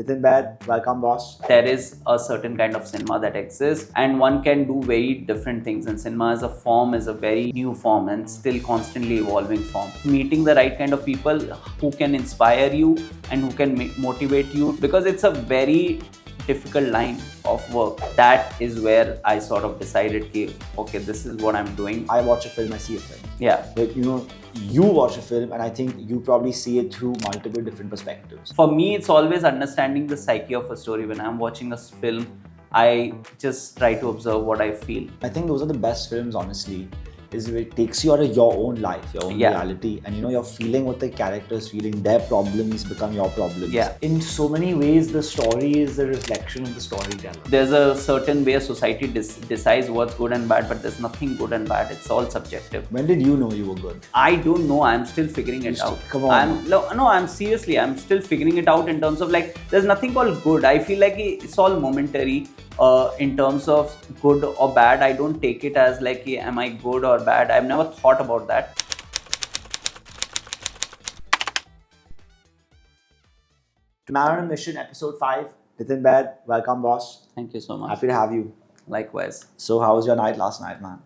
Nitin Baid, welcome boss. There is a certain kind of cinema that exists and one can do very different things, and cinema as a form is a very new form and still constantly evolving form. Meeting the right kind of people who can inspire you and who can motivate you, because it's a very difficult line of work. That is where I sort of decided, okay, this is what I'm doing. I watch a film, I see a film. Yeah. But you watch a film and I think you probably see it through multiple different perspectives. For me, it's always understanding the psyche of a story. When I'm watching a film, I just try to observe what I feel. I think those are the best films, honestly, is where it takes you out of your own life, your own reality, and you're feeling what the character is feeling. Their problems become your problems. Yeah. In so many ways, the story is a reflection of the storyteller. There's a certain way society decides what's good and bad, but there's nothing good and bad. It's all subjective. When did you know you were good? I don't know. I'm still figuring it out. Come on. I'm seriously, I'm still figuring it out in terms of like, there's nothing called good. I feel like it's all momentary. In terms of good or bad, I don't take it as like, am I good or bad? I've never thought about that. To Man on a Mission, episode 5. Nitin Baid, welcome boss. Thank you so much. Happy to have you. Likewise. So how was your night last night, man?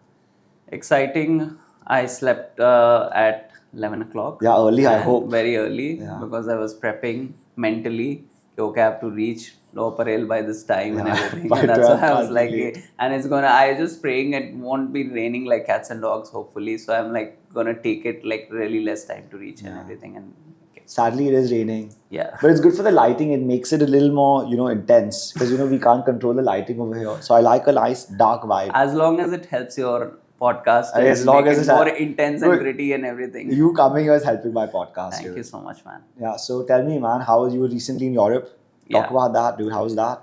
Exciting. I slept at 11 o'clock. Yeah, early, I hope. Very early, because I was prepping mentally. Okay, I have to reach Lower Parel by this time and everything. And that's why I was like, and I was just praying it won't be raining like cats and dogs, hopefully. So I'm like gonna take it like really less time to reach and everything. And sadly, it is raining. Yeah. But it's good for the lighting. It makes it a little more, intense, because we can't control the lighting over here. So I like a nice dark vibe. As long as it helps your podcast, as long as it's more intense and gritty and everything. You coming here is helping my podcast. Thank you so much, man. Yeah. So tell me, man, how was you recently in Europe? Talk about that, dude. How was that?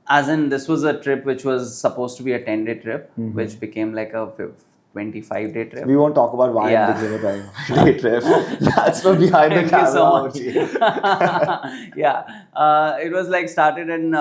As in, this was a trip which was supposed to be a 10-day trip, which became like a 25-day trip. We won't talk about why it became a 25-day trip. That's for behind the camera. It was like started in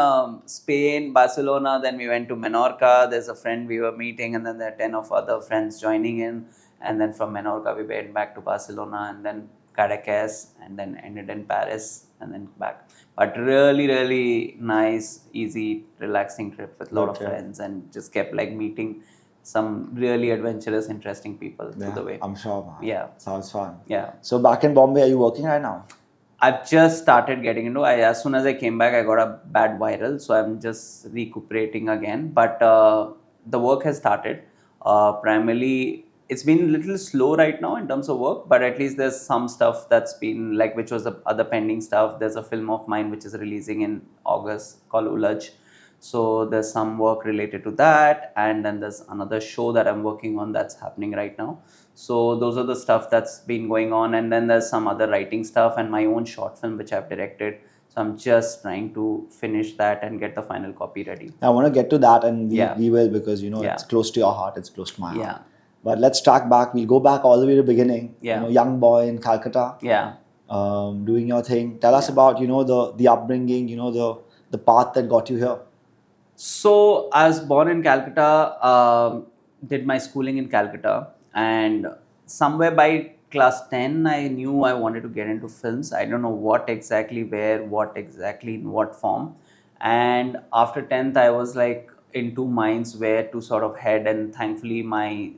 Spain, Barcelona, then we went to Menorca. There's a friend we were meeting, and then there are 10 of other friends joining in. And then from Menorca, we went back to Barcelona, and then Caracas, and then ended in Paris, and then back. But really, really nice, easy, relaxing trip with a lot of friends, and just kept like meeting some really adventurous, interesting people through the way. I'm sure, man. Yeah. Sounds fun. Yeah. So back in Bombay, are you working right now? I've just started getting into it. As soon as I came back, I got a bad viral, so I'm just recuperating again. But the work has started. Primarily, it's been a little slow right now in terms of work, but at least there's some stuff that's been like, which was the other pending stuff. There's a film of mine which is releasing in August called Ulaj. So there's some work related to that, and then there's another show that I'm working on that's happening right now. So those are the stuff that's been going on, and then there's some other writing stuff and my own short film which I've directed. So I'm just trying to finish that and get the final copy ready. I want to get to that, and we will, because it's close to your heart, it's close to my heart. Yeah. But let's track back. We'll go back all the way to the beginning. Yeah. Young boy in Calcutta. Yeah. Doing your thing. Tell us about the upbringing. The path that got you here. So I was born in Calcutta. Did my schooling in Calcutta, and somewhere by class 10, I knew I wanted to get into films. I don't know what exactly, where, what exactly, in what form. And after 10th, I was like in two minds where to sort of head, and thankfully my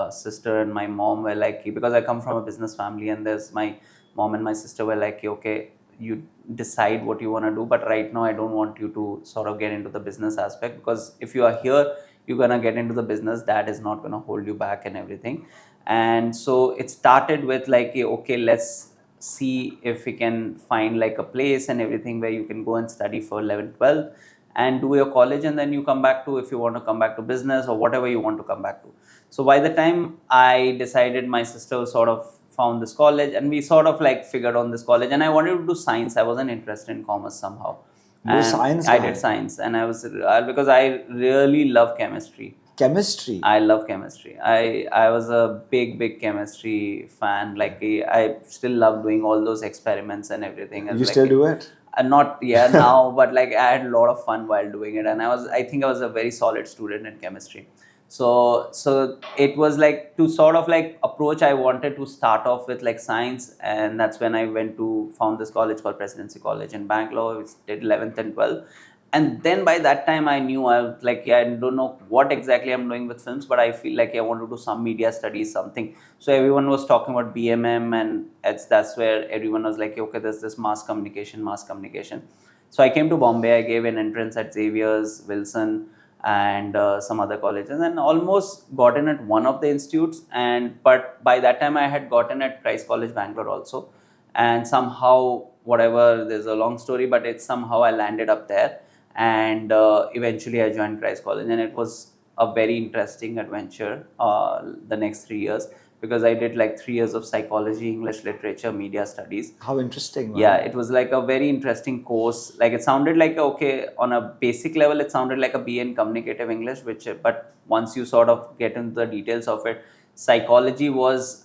sister and my mom were like, because I come from a business family, and there's my mom and my sister were like, okay, you decide what you want to do, but right now I don't want you to sort of get into the business aspect, because if you are here, you're gonna get into the business, that is not gonna hold you back and everything. And so it started with like, okay, let's see if we can find like a place and everything where you can go and study for 11th, 12th and do your college, and then you come back to, if you want to come back to business or whatever you want to come back to. So by the time I decided, my sister sort of found this college, and we sort of like figured on this college, and I wanted to do science. I wasn't interested in commerce somehow. Science? I did science, and I was, because I really love chemistry. Chemistry? I love chemistry. I was a big chemistry fan. Like I still love doing all those experiments and everything. You still do it? Not now, but like I had a lot of fun while doing it, and I think I was a very solid student in chemistry. So it was like to sort of like approach. I wanted to start off with like science, and that's when I went to found this college called Presidency College in Bangalore, which did 11th and 12th. And then by that time I knew I was like, yeah, I don't know what exactly I'm doing with films, but I feel like I want to do some media studies, something. So everyone was talking about BMM, and that's where everyone was like, okay, there's this mass communication. So I came to Bombay. I gave an entrance at Xavier's, Wilson, and some other colleges, and then almost gotten at one of the institutes. And but by that time I had gotten at Christ College, Bangalore also. And somehow, whatever, there's a long story, but it's somehow I landed up there. And eventually I joined Christ College, and it was a very interesting adventure the next 3 years, because I did like 3 years of psychology, English literature, media studies. How interesting, man. Yeah, it was like a very interesting course. Like it sounded like, okay, on a basic level, it sounded like a BA in communicative English, but once you sort of get into the details of it, psychology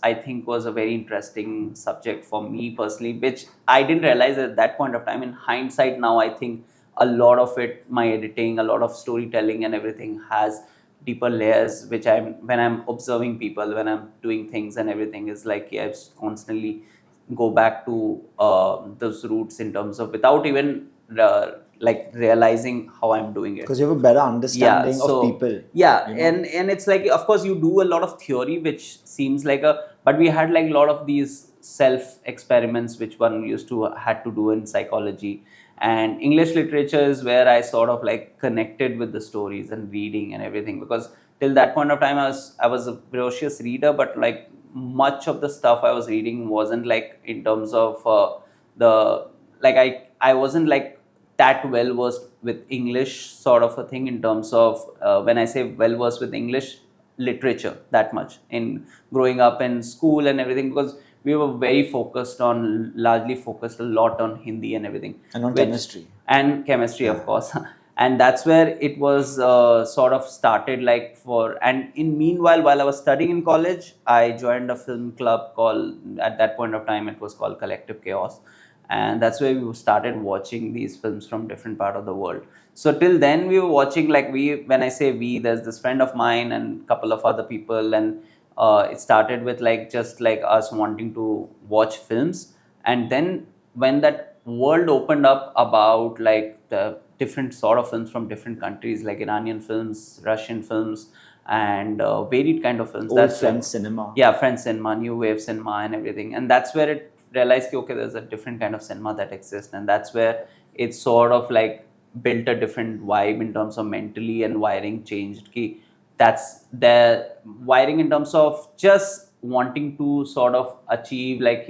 I think, was a very interesting subject for me personally, which I didn't realize at that point of time. In hindsight now, I think a lot of it, my editing, a lot of storytelling and everything has deeper layers, which when I'm observing people, when I'm doing things and everything, is like, yeah, I constantly go back to those roots in terms of, without even like realizing how I'm doing it. Because you have a better understanding so, of people. Yeah, you know? and it's like, of course, you do a lot of theory, which seems like but we had like a lot of these self experiments which one had to do in psychology. And English literature is where I sort of like connected with the stories and reading and everything, because till that point of time I was a ferocious reader, but like much of the stuff I was reading wasn't like in terms of the like I wasn't like that well versed with English sort of a thing, in terms of when I say well versed with English literature, that much in growing up in school and everything, because we were largely focused a lot on Hindi and everything. And on chemistry. And chemistry, of course. And that's where it was sort of started like and in meanwhile, while I was studying in college, I joined a film club at that point of time, it was called Collective Chaos. And that's where we started watching these films from different part of the world. So till then we were watching, like, when I say we, there's this friend of mine and couple of other people, and it started with like just like us wanting to watch films. And then when that world opened up about like the different sort of films from different countries, like Iranian films, Russian films, and varied kind of films. Old French cinema. Yeah, French cinema, new wave cinema and everything. And that's where it realized, okay, there's a different kind of cinema that exists. And that's where it sort of like built a different vibe in terms of mentally, and wiring changed. That's the wiring in terms of just wanting to sort of achieve like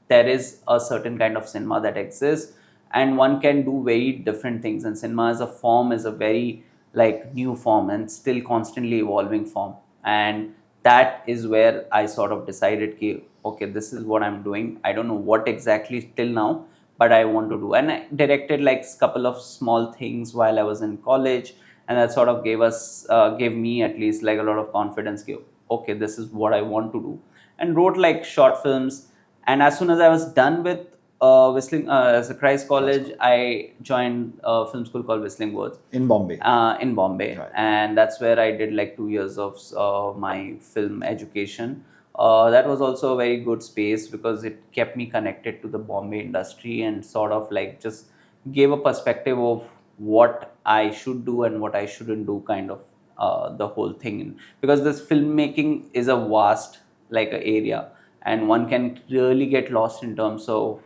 there is a certain kind of cinema that exists, and one can do very different things. And cinema as a form is a very like new form and still constantly evolving form. And that is where I sort of decided, okay, this is what I'm doing. I don't know what exactly till now, but I want to do. And I directed like a couple of small things while I was in college, and that sort of gave me at least like a lot of confidence. Okay, this is what I want to do, and wrote like short films. And as soon as I was done with Whistling as a Christ College, I joined a film school called Whistling Words in Bombay. Right. And that's where I did like 2 years of my film education. That was also a very good space, because it kept me connected to the Bombay industry, and sort of like just gave a perspective of what I should do and what I shouldn't do, kind of the whole thing. Because this filmmaking is a vast like area, and one can really get lost in terms of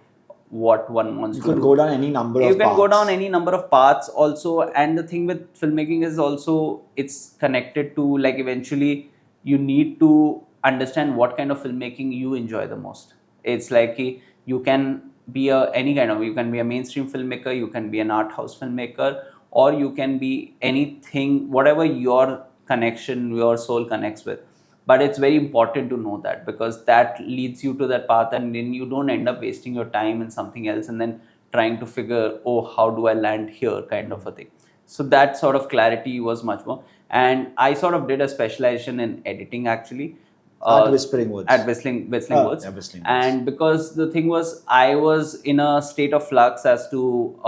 what one wants to do. You can go down any number of paths. You can go down any number of paths also. And the thing with filmmaking is also it's connected to like eventually you need to understand what kind of filmmaking you enjoy the most. It's like you can be you can be a mainstream filmmaker, you can be an art house filmmaker, or you can be anything, whatever your your soul connects with. But it's very important to know that, because that leads you to that path, and then you don't end up wasting your time in something else and then trying to figure, oh, how do I land here, kind of a thing. So that sort of clarity was much more. And I sort of did a specialization in editing actually. At Whispering Woods. At Whistling Woods. Yeah, Whistling Woods. And because the thing was, I was in a state of flux as to,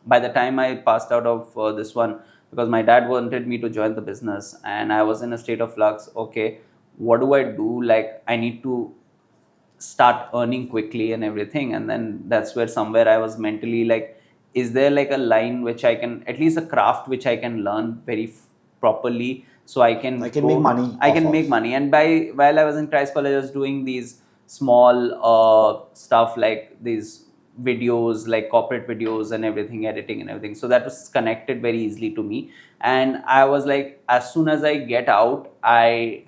by the time I passed out of this one, because my dad wanted me to join the business, and I was in a state of flux. Okay, what do I do? Like, I need to start earning quickly and everything. And then that's where somewhere I was mentally like, is there like a line which I can, at least a craft which I can learn very properly, so I can make money I off can of. make money. And while I was in Christ College, I was doing these small stuff like these videos, like corporate videos and everything, editing and everything. So that was connected very easily to me. And I was like, as soon as I get out, I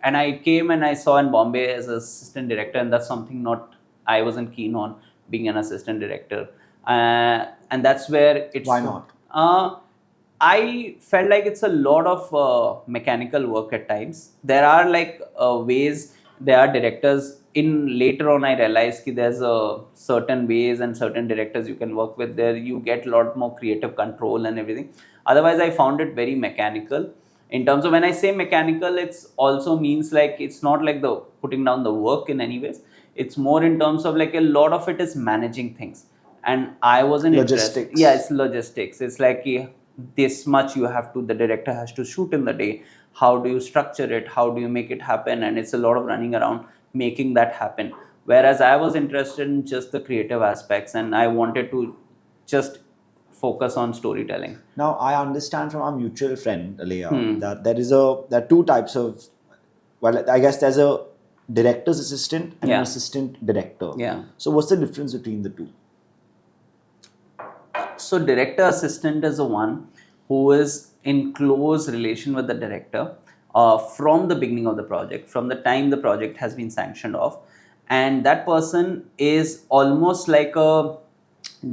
came and I saw in Bombay as an assistant director, and that's something not I wasn't keen on, being an assistant director. And that's where it's Why not? I felt like it's a lot of mechanical work at times. There are like ways, there are directors. In later on, I realized that there's certain ways and certain directors you can work with. There you get a lot more creative control and everything. Otherwise, I found it very mechanical. In terms of, when I say mechanical, it's also means like it's not like the putting down the work in any ways. It's more in terms of like a lot of it is managing things, and I wasn't interested. Logistics. Yeah, it's logistics. It's like this much you have to, the director has to shoot in the day. How do you structure it? How do you make it happen? And it's a lot of running around making that happen. Whereas I was interested in just the creative aspects, and I wanted to just focus on storytelling. Now, I understand from our mutual friend, Alea, that there are two types of, well, I guess there's a director's assistant and an assistant director. Yeah. So what's the difference between the two? So director assistant is the one who is in close relation with the director from the beginning of the project, from the time the project has been sanctioned off. And that person is almost like a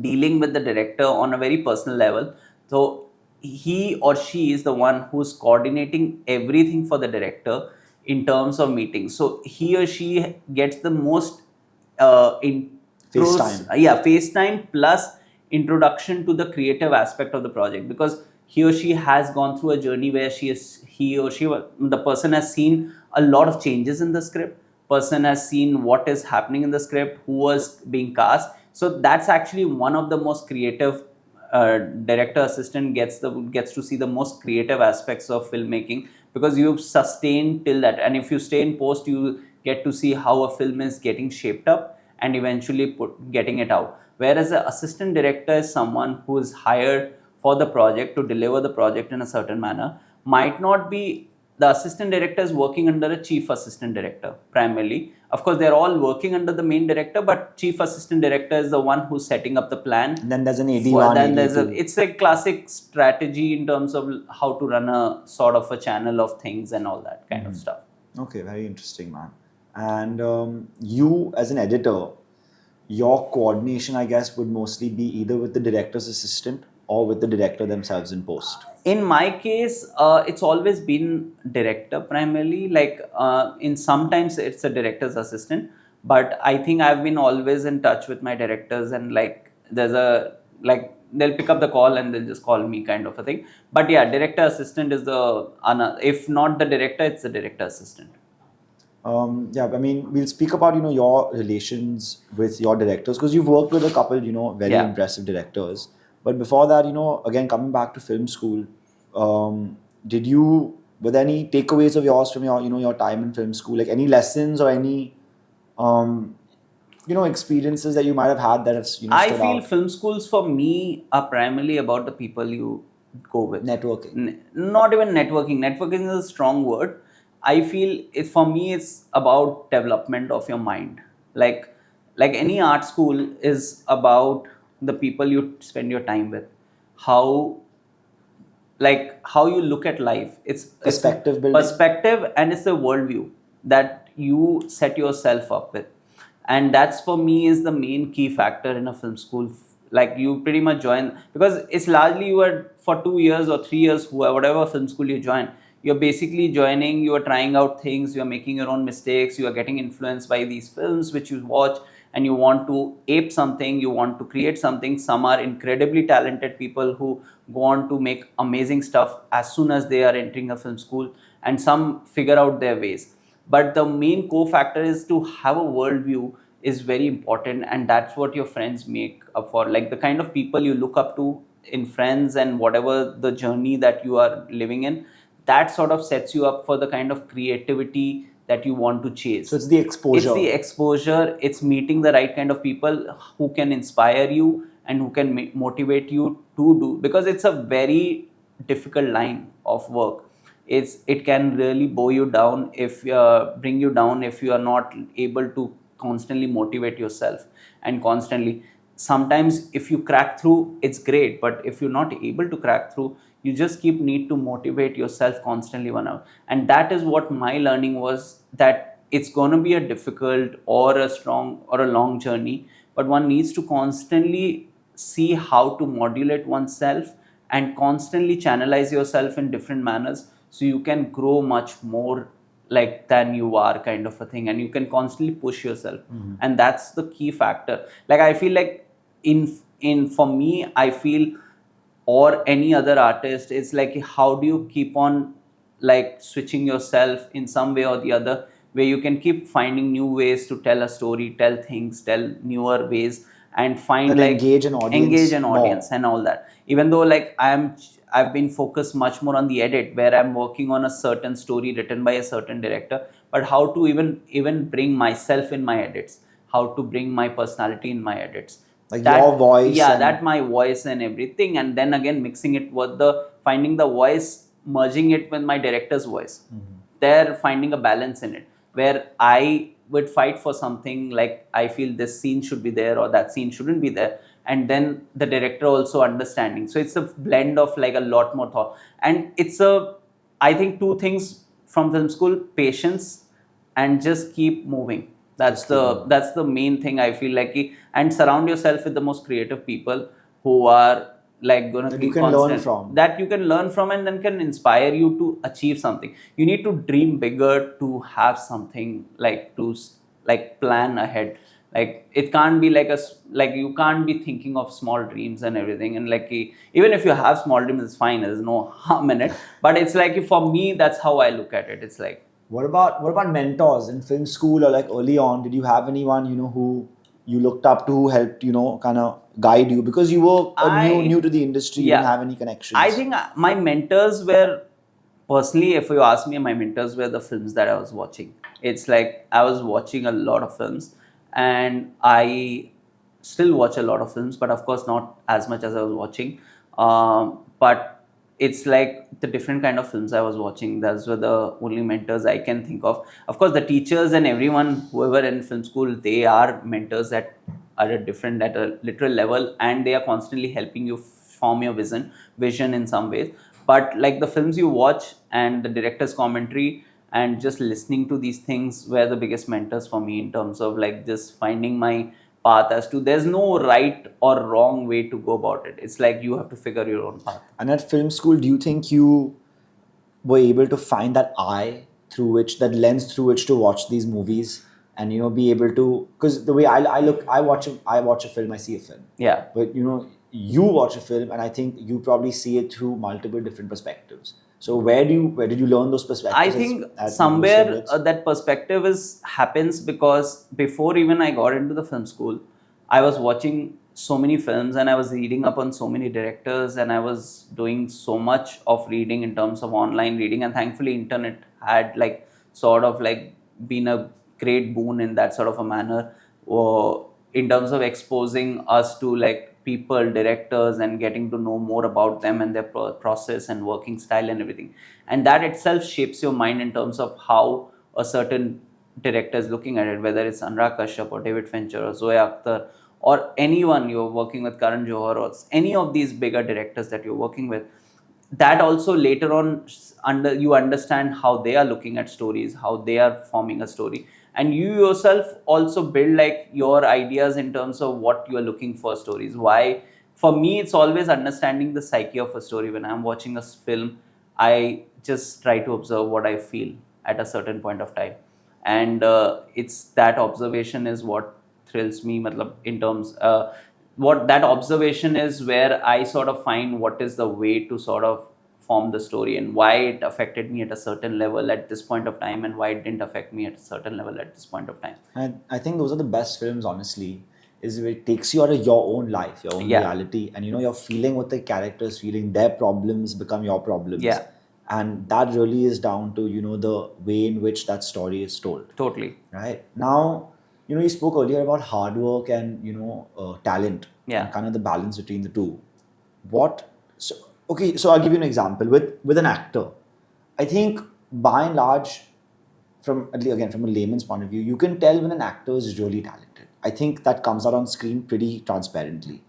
dealing with the director on a very personal level. So he or she is the one who's coordinating everything for the director in terms of meetings. So he or she gets the most FaceTime. FaceTime plus introduction to the creative aspect of the project, because he or she has gone through a journey where the person has seen a lot of changes in the script, person has seen what is happening in the script, who was being cast. So that's actually one of the most creative director assistant gets to see the most creative aspects of filmmaking, because you've sustained till that, and if you stay in post, you get to see how a film is getting shaped up and eventually getting it out. Whereas the assistant director is someone who is hired for the project to deliver the project in a certain manner. Might not be, the assistant director is working under a chief assistant director primarily. Of course, they're all working under the main director, but chief assistant director is the one who's setting up the plan. And then there's an AD1, Then AD2. it's a classic strategy in terms of how to run a sort of a channel of things and all that kind of stuff. Okay, very interesting, man. And you, as an editor, your coordination, I guess, would mostly be either with the director's assistant or with the director themselves in post. In my case, it's always been director primarily. Like in sometimes it's a director's assistant, but I think I've been always in touch with my directors, and like there's a like they'll pick up the call and they'll just call me kind of a thing. But yeah, director assistant is if not the director, it's the director assistant. Yeah, I mean, we'll speak about, your relations with your directors, because you've worked with a couple, very impressive directors. But before that, again, coming back to film school, were there any takeaways of yours from your time in film school? Like any lessons or any, experiences that you might have had that have, I feel film schools for me are primarily about the people you go with. Networking. Not even networking. Networking is a strong word. I feel for me, it's about development of your mind. Like any art school is about the people you spend your time with, how you look at life. It's Perspective building. Perspective, and it's a worldview that you set yourself up with, and that's for me is the main key factor in a film school. Like you pretty much join, because it's largely you are for 2 years or 3 years, whatever film school you join, you're basically joining, you are trying out things, you are making your own mistakes, you are getting influenced by these films which you watch, and you want to ape something, you want to create something. Some are incredibly talented people who go on to make amazing stuff as soon as they are entering a film school, and some figure out their ways. But the main co-factor is to have a worldview is very important, and that's what your friends make up for. Like the kind of people you look up to in friends and whatever the journey that you are living in, that sort of sets you up for the kind of creativity that you want to chase. So it's the exposure. It's the exposure. It's meeting the right kind of people who can inspire you and who can motivate you to do, because it's a very difficult line of work. It can really bow you down, if bring you down, if you are not able to constantly motivate yourself and constantly. Sometimes if you crack through, it's great, but if you're not able to crack through, you just keep need to motivate yourself constantly one hour. And that is what my learning was, that it's going to be a difficult or a strong or a long journey, but one needs to constantly see how to modulate oneself and constantly channelize yourself in different manners, so you can grow much more like than you are, kind of a thing, and you can constantly push yourself. And that's the key factor. Like I feel like in for me, I feel, or any other artist, it's like how do you keep on like switching yourself in some way or the other, where you can keep finding new ways to tell a story, tell things, tell newer ways, and find That like engage an audience more. and all that. Even though like I've been focused much more on the edit, where I'm working on a certain story written by a certain director, but how to even bring myself in my edits, how to bring my personality in my edits, Like that, your voice. yeah, And that my voice and everything, and then again mixing it with the finding the voice, merging it with my director's voice. There finding a balance in it, where I would fight for something, like I feel this scene should be there or that scene shouldn't be there, and then the director also understanding. So it's a blend of like a lot more thought. And it's a, I think, two things from film school: patience and just keep moving. That's Just keep the moving. that's the main thing I feel like. And surround yourself with the most creative people who are like gonna that be you can learn constant, from. that you can learn from, and then can inspire you to achieve something. You need to dream bigger to have something, like to like plan ahead. Like it can't be like like you can't be thinking of small dreams and everything, and like even if you have small dreams, it's fine, there's no harm in it. But it's like, for me, that's how I look at it. It's like, What about mentors in film school, or like early on? Did you have anyone who you looked up to, who helped kind of guide you, because you were new to the industry, you didn't yeah, have any connections? I think my mentors were, personally, if you ask me, my mentors were the films that I was watching. It's like I was watching a lot of films, and I still watch a lot of films, but of course not as much as I was watching. But it's like the different kind of films I was watching. Those were the only mentors I can think of. Of course, the teachers and everyone, whoever in film school, they are mentors that are at a literal level, and they are constantly helping you form your vision in some ways. But like the films you watch and the director's commentary and just listening to these things were the biggest mentors for me, in terms of like just finding my path. As to, there's no right or wrong way to go about it. It's like you have to figure your own path. And at film school, do you think you were able to find that eye through which, that lens through which to watch these movies, and be able to, because the way I look, I watch a film, I see a film. Yeah. But you watch a film, and I think you probably see it through multiple different perspectives. So where did you learn those perspectives? I think at somewhere University of Leeds? that perspective happens because before even I got into the film school, I was watching so many films and I was reading up on so many directors, and I was doing so much of reading in terms of online reading, and thankfully internet had like sort of like been a great boon in that sort of a manner, or in terms of exposing us to like people, directors, and getting to know more about them and their process and working style and everything. And that itself shapes your mind in terms of how a certain director is looking at it, whether it's Anurag Kashyap or David Fincher or Zoya Akhtar, or anyone you're working with, Karan Johar, or any of these bigger directors that you're working with. That also later on you understand how they are looking at stories, how they are forming a story, and you yourself also build like your ideas in terms of what you are looking for stories. Why? For me, it's always understanding the psyche of a story. When I'm watching a film, I just try to observe what I feel at a certain point of time, and it's that observation is what thrills me, matlab, in terms what that observation is, where I sort of find what is the way to sort of form the story, and why it affected me at a certain level at this point of time, and why it didn't affect me at a certain level at this point of time. And I think those are the best films, honestly. is it takes you out of your own life, your own Yeah. reality, and you're feeling what the characters feeling. Their problems become your problems. Yeah. And that really is down to the way in which that story is told. Totally. Right now, you spoke earlier about hard work and talent, Yeah. and kind of the balance between the two. So I'll give you an example with an actor. I think by and large, from a layman's point of view, you can tell when an actor is really talented. I think that comes out on screen pretty transparently.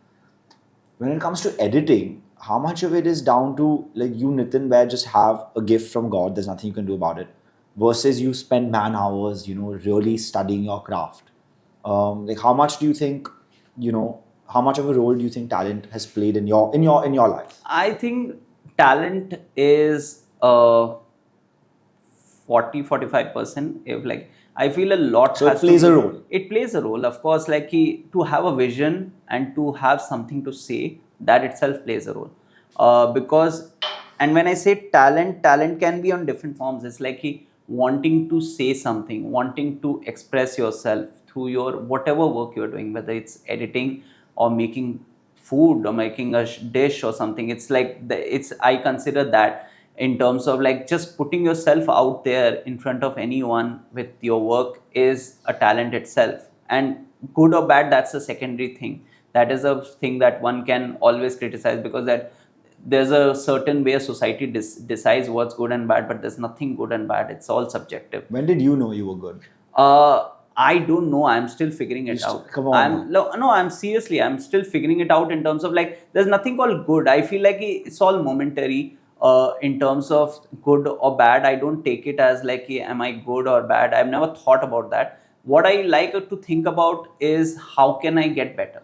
When it comes to editing, how much of it is down to like you, Nitin, where just have a gift from God, there's nothing you can do about it, versus you spend man hours, really studying your craft. Like how much do you think, how much of a role do you think talent has played in your life? I think talent is 40-45%. If like I feel a lot So it has plays to a be, role. it plays a role, of course. Like to have a vision and to have something to say, that itself plays a role. Because, and when I say talent can be on different forms. It's like wanting to say something, wanting to express yourself through your whatever work you're doing, whether it's editing or making food or making a dish or something. It's like it's I consider that in terms of like just putting yourself out there in front of anyone with your work is a talent itself. And good or bad, that's a secondary thing. That is a thing that one can always criticize, because that there's a certain way society decides what's good and bad, but there's nothing good and bad. It's all subjective. When did you know you were good? I don't know. I'm still figuring it out. Come on no, I'm seriously. I'm still figuring it out in terms of like there's nothing called good. I feel like it's all momentary. In terms of good or bad, I don't take it as like, am I good or bad? I've never thought about that. What I like to think about is how can I get better?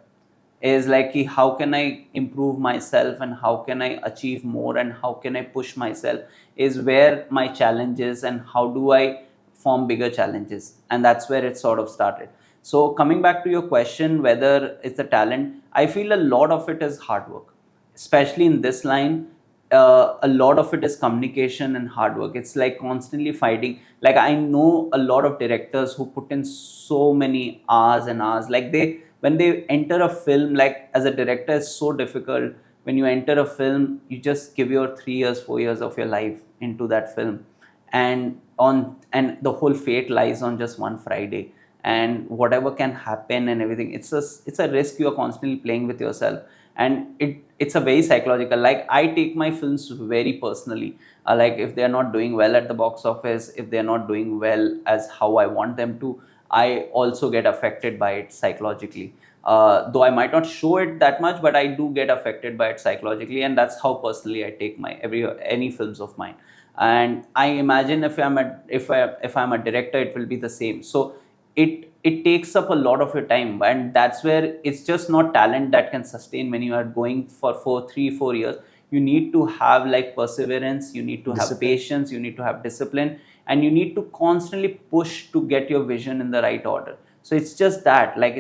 Is like how can I improve myself and how can I achieve more and how can I push myself, is where my challenge is, and how do I form bigger challenges. And that's where it sort of started. So coming back to your question, whether it's a talent, I feel a lot of it is hard work, especially in this line. A lot of it is communication and hard work. It's like constantly fighting. Like I know a lot of directors who put in so many hours and hours. Like when they enter a film, like as a director, it's so difficult. When you enter a film, you just give your 3 years, 4 years of your life into that film, and the whole fate lies on just one Friday, and whatever can happen and everything. It's a risk you are constantly playing with yourself, and it's a very psychological. Like I take my films very personally. Like if they are not doing well at the box office, if they are not doing well as how I want them to, I also get affected by it psychologically. Though I might not show it that much, but I do get affected by it psychologically, and that's how personally I take my any films of mine. And I imagine if I'm a director, it will be the same. So it takes up a lot of your time, and that's where it's just not talent that can sustain when you are going for 4 3 4 years. You need to have like perseverance, you need to have Discipline. patience, you need to have discipline, and you need to constantly push to get your vision in the right order. So it's just that, like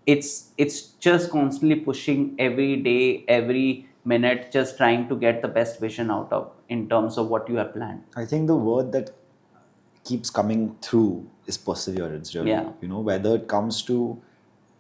it's just constantly pushing every day, every minute, just trying to get the best vision out of in terms of what you have planned. I think the word that keeps coming through is perseverance, really. Yeah. Whether it comes to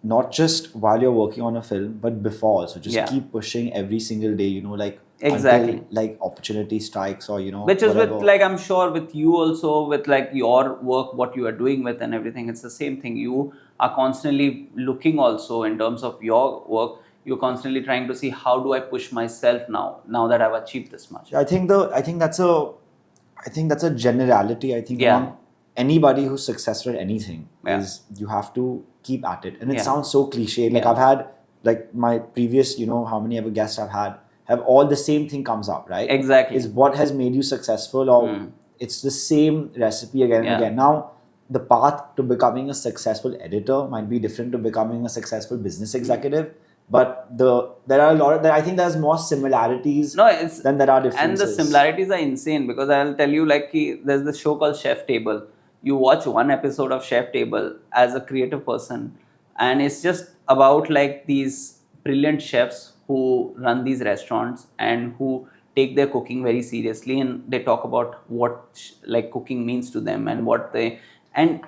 not just while you're working on a film, but before. So just Yeah. keep pushing every single day, like Exactly. until like opportunity strikes or Which is whatever. with, like, I'm sure with you also, with like your work, what you are doing with and everything, it's the same thing. You are constantly looking also in terms of your work. You're constantly trying to see how do I push myself now that I've achieved this much. I think that's a generality. I think Yeah. among anybody who's successful at anything Yeah. is you have to keep at it. And it Yeah. sounds so cliche. Like Yeah. I've had like my previous, how many ever guests I've had have all the same thing comes up, right? Exactly. Is what has made you successful, or it's the same recipe again Yeah. and again. Now the path to becoming a successful editor might be different to becoming a successful business executive. But there are a lot of I think there's more similarities No, it's than there are and the differences. similarities are insane, because I'll tell you, like there's this show called Chef Table. You watch one episode of Chef Table as a creative person, and it's just about like these brilliant chefs who run these restaurants and who take their cooking very seriously, and they talk about what like cooking means to them and what they, and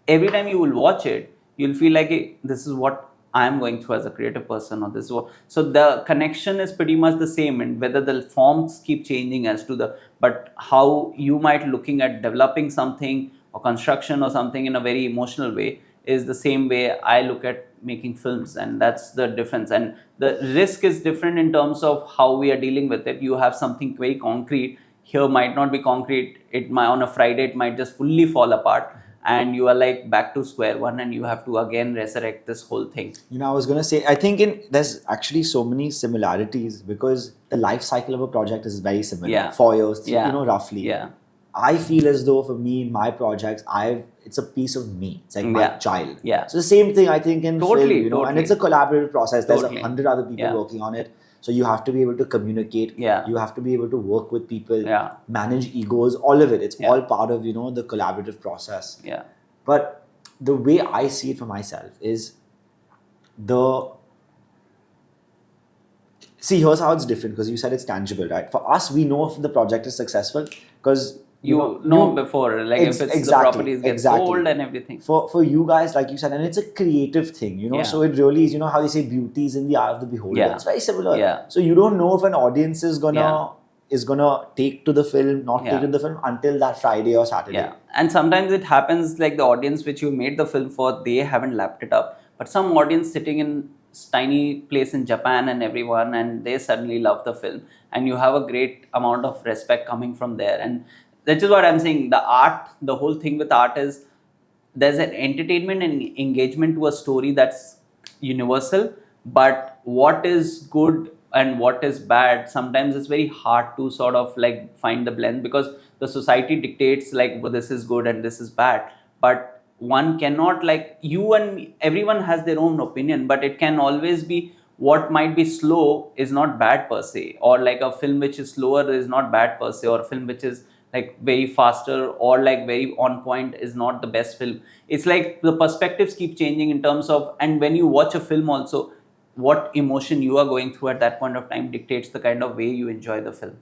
every time you will watch it, you'll feel like this is what I'm going through as a creative person, or this. So the connection is pretty much the same, and whether the forms keep changing as to the, but how you might looking at developing something or construction or something in a very emotional way is the same way I look at making films, and that's the difference. And the risk is different in terms of how we are dealing with it. You have something very concrete here, might not be concrete. It might, on a Friday it might just fully fall apart, and you are like back to square one, and you have to again resurrect this whole thing. I was gonna say, I think there's actually so many similarities because the life cycle of a project is very similar. Yeah. 4 years, Yeah. roughly. Yeah. I feel as though for me, in my projects, it's a piece of me. It's like my Yeah. child. Yeah. So the same thing I think in Totally, film, and totally. it's a collaborative process. There's Totally. 100 other people Yeah. working on it. So you have to be able to communicate. Yeah. You have to be able to work with people. Yeah. Manage egos. All of it. It's Yeah. all part of the collaborative process. Yeah. But the way I see it for myself is here's how it's different, because you said it's tangible, right? For us, we know if the project is successful because You know before, like if it's the properties get sold and everything. For you guys, like you said, and it's a creative thing, Yeah. So it really is, how they say beauty is in the eye of the beholder. Yeah. It's very similar. Yeah. So you don't know if an audience is gonna Yeah. take to the film, not Yeah. take to the film until that Friday or Saturday. Yeah, and sometimes it happens like the audience which you made the film for, they haven't lapped it up. But some audience sitting in tiny place in Japan and everyone, and they suddenly love the film, and you have a great amount of respect coming from there. And that is what I'm saying. The art, the whole thing with art is there's an entertainment and engagement to a story that's universal, but what is good and what is bad, sometimes it's very hard to sort of like find the blend, because the society dictates like, well, this is good and this is bad. But one cannot, like, you and everyone has their own opinion, but it can always be what might be slow is not bad per se, or like a film which is slower is not bad per se, or a film which is like very faster or like very on point is not the best film. It's like the perspectives keep changing in terms of, and when you watch a film also, what emotion you are going through at that point of time dictates the kind of way you enjoy the film.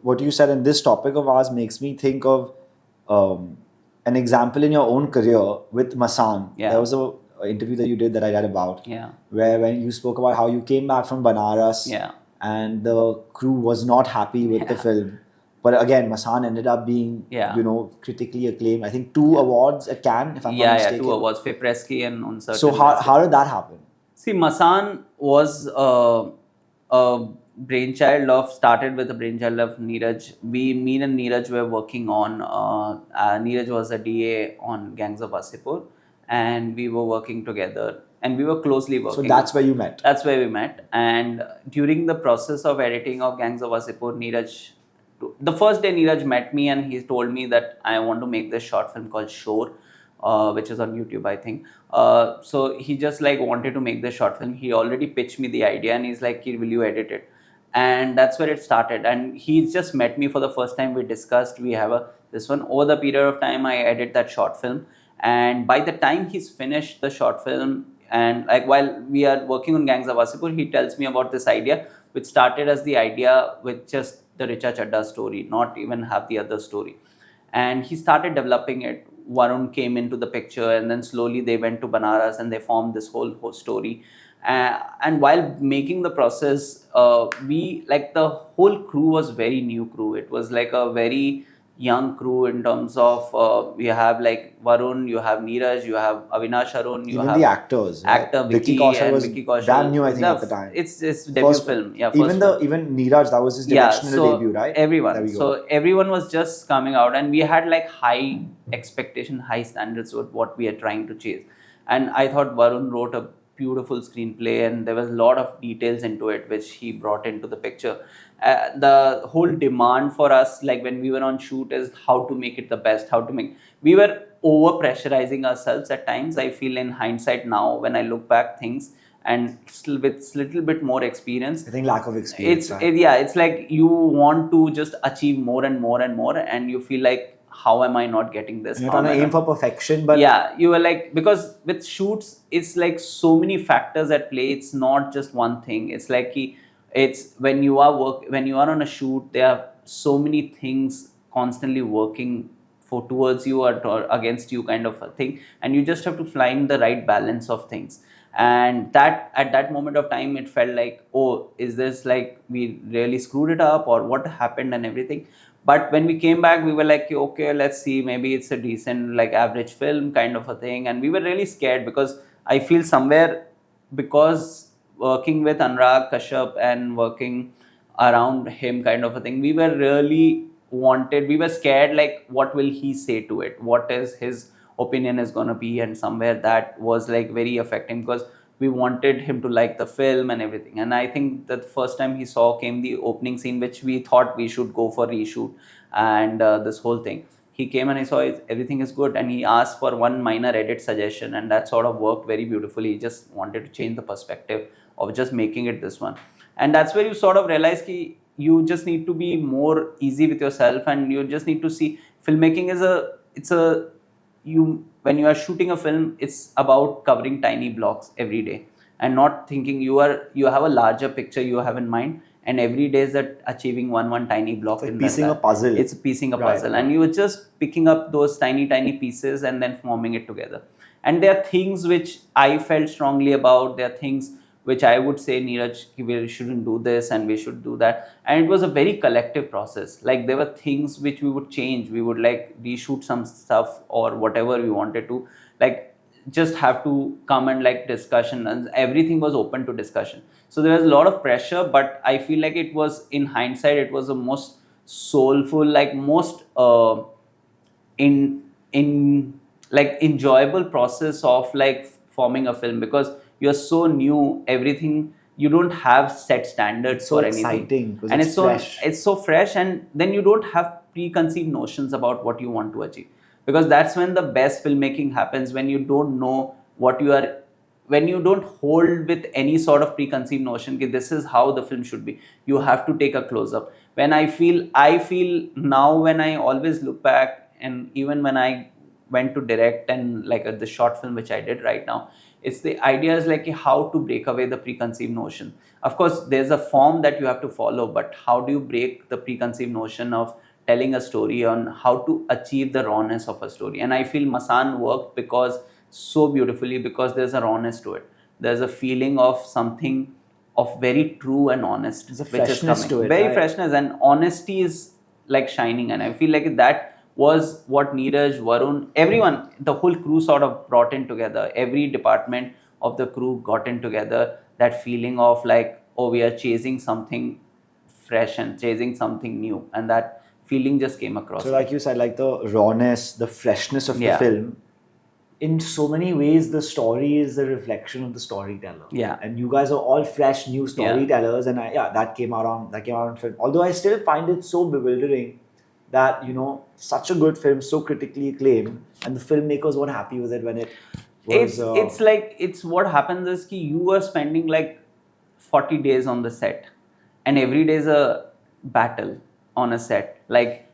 What you said in this topic of ours makes me think of an example in your own career with Masaan. Yeah. There was a interview that you did that I read about. Yeah. Where when you spoke about how you came back from Banaras. Yeah. And the crew was not happy with the film. But again, Masaan ended up being, critically acclaimed. I think 2 awards at Cannes, if I'm not mistaken. Yeah, 2 awards, Fepresky and Uncertain. So how did that happen? See, Masaan was a brainchild of, started with a brainchild of Neeraj. Me and Neeraj were working on, Neeraj was a DA on Gangs of Wasseypur, and we were working together, and we were closely working. So that's where you met? That's where we met. And during the process of editing of Gangs of Wasseypur, Neeraj, the first day Neeraj met me and he told me that I want to make this short film called Shore, which is on YouTube, I think. So he just like wanted to make this short film. He already pitched me the idea and he's like, will you edit it? And that's where it started. And he just met me for the first time. We discussed, we have this one. Over the period of time, I edit that short film. And by the time he's finished the short film, and like while we are working on Gangs of Wasseypur, he tells me about this idea, which started as the idea with just the Richa Chadda story, not even have the other story. And he started developing it. Varun came into the picture, and then slowly they went to Banaras and they formed this whole story. And while making the process, we, like, the whole crew was very new crew. It was like a very young crew in terms of, you have like Varun, you have Neeraj, you have Avinash Arun, you even have the actors. Actor Vicky Kaushal was Vicky Kaushal. brand new, I think, at the time. It's debut film. Yeah, even Neeraj, that was his directorial debut, right? Everyone. So everyone was just coming out, and we had like high expectation, high standards with what we are trying to chase. And I thought Varun wrote a beautiful screenplay, and there was a lot of details into it which he brought into the picture. The whole demand for us, like when we were on shoot, is how to make it the best, we were over pressurizing ourselves at times. I feel in hindsight now, when I look back things, and still with little bit more experience, I think lack of experience, it's like you want to just achieve more and more and more, and you feel like, how am I not getting this? You're trying to aim for perfection, but yeah, you were like, because with shoots, it's like so many factors at play. It's not just one thing. It's like it's when you are on a shoot, there are so many things constantly working towards you or against you, kind of a thing, and you just have to find the right balance of things. And that at that moment of time it felt like, oh, is this like we really screwed it up or what happened and everything. But when we came back we were like, okay, let's see, maybe it's a decent like average film kind of a thing. And we were really scared because I feel somewhere, because working with Anurag Kashyap and working around him kind of a thing, we were really we were scared like what will he say to it, what is his opinion is going to be. And somewhere that was like very affecting because we wanted him to like the film and everything. And I think that the first time he saw came the opening scene, which we thought we should go for reshoot, and this whole thing. He came and he saw everything is good, and he asked for one minor edit suggestion, and that sort of worked very beautifully. He just wanted to change the perspective of just making it this one. And that's where you sort of realize ki you just need to be more easy with yourself, and you just need to see filmmaking is it's a you when you are shooting a film, it's about covering tiny blocks every day and not thinking you have a larger picture you have in mind, and every day is that achieving one tiny block. It's like in piecing that, a puzzle. it's piecing a Right, puzzle, right. and you are just picking up those tiny pieces and then forming it together. And there are things which I felt strongly about. There are things which I would say, Neeraj, we shouldn't do this and we should do that. And it was a very collective process. Like there were things which we would change. We would like reshoot some stuff or whatever we wanted to. Like just have to come and like discussion, and everything was open to discussion. So there was a lot of pressure, but I feel like it was, in hindsight, it was the most soulful, like most in like enjoyable process of like forming a film, because you're so new, everything, you don't have set standards So for anything, exciting because and it's so fresh. it's so fresh, and then you don't have preconceived notions about what you want to achieve, because that's when the best filmmaking happens, when you don't know what you are, when you don't hold with any sort of preconceived notion that this is how the film should be. You have to take a close up. When I feel now, when I always look back, and even when I went to direct and like the short film which I did right now, it's the idea is like how to break away the preconceived notion. Of course there's a form that you have to follow, but how do you break the preconceived notion of telling a story, on how to achieve the rawness of a story? And I feel Masaan worked because so beautifully, because there's a rawness to it. There's a feeling of something of very true and honest, There's a which is freshness coming. to it, Very right? freshness and honesty is like shining, and I feel like that was what Neeraj, Varun, everyone, the whole crew sort of brought in together. Every department of the crew got in together. That feeling of like, oh, we are chasing something fresh and chasing something new, and that feeling just came across So me. like you said, like the rawness, the freshness of the Yeah. film, in so many ways the story is a reflection of the storyteller. Yeah. And you guys are all fresh new storytellers, and that came out on film. Although I still find it so bewildering that, such a good film, so critically acclaimed, and the filmmakers weren't happy with it when it was It's like, it's what happens is ki you are spending like 40 days on the set, and every day is a battle on a set. Like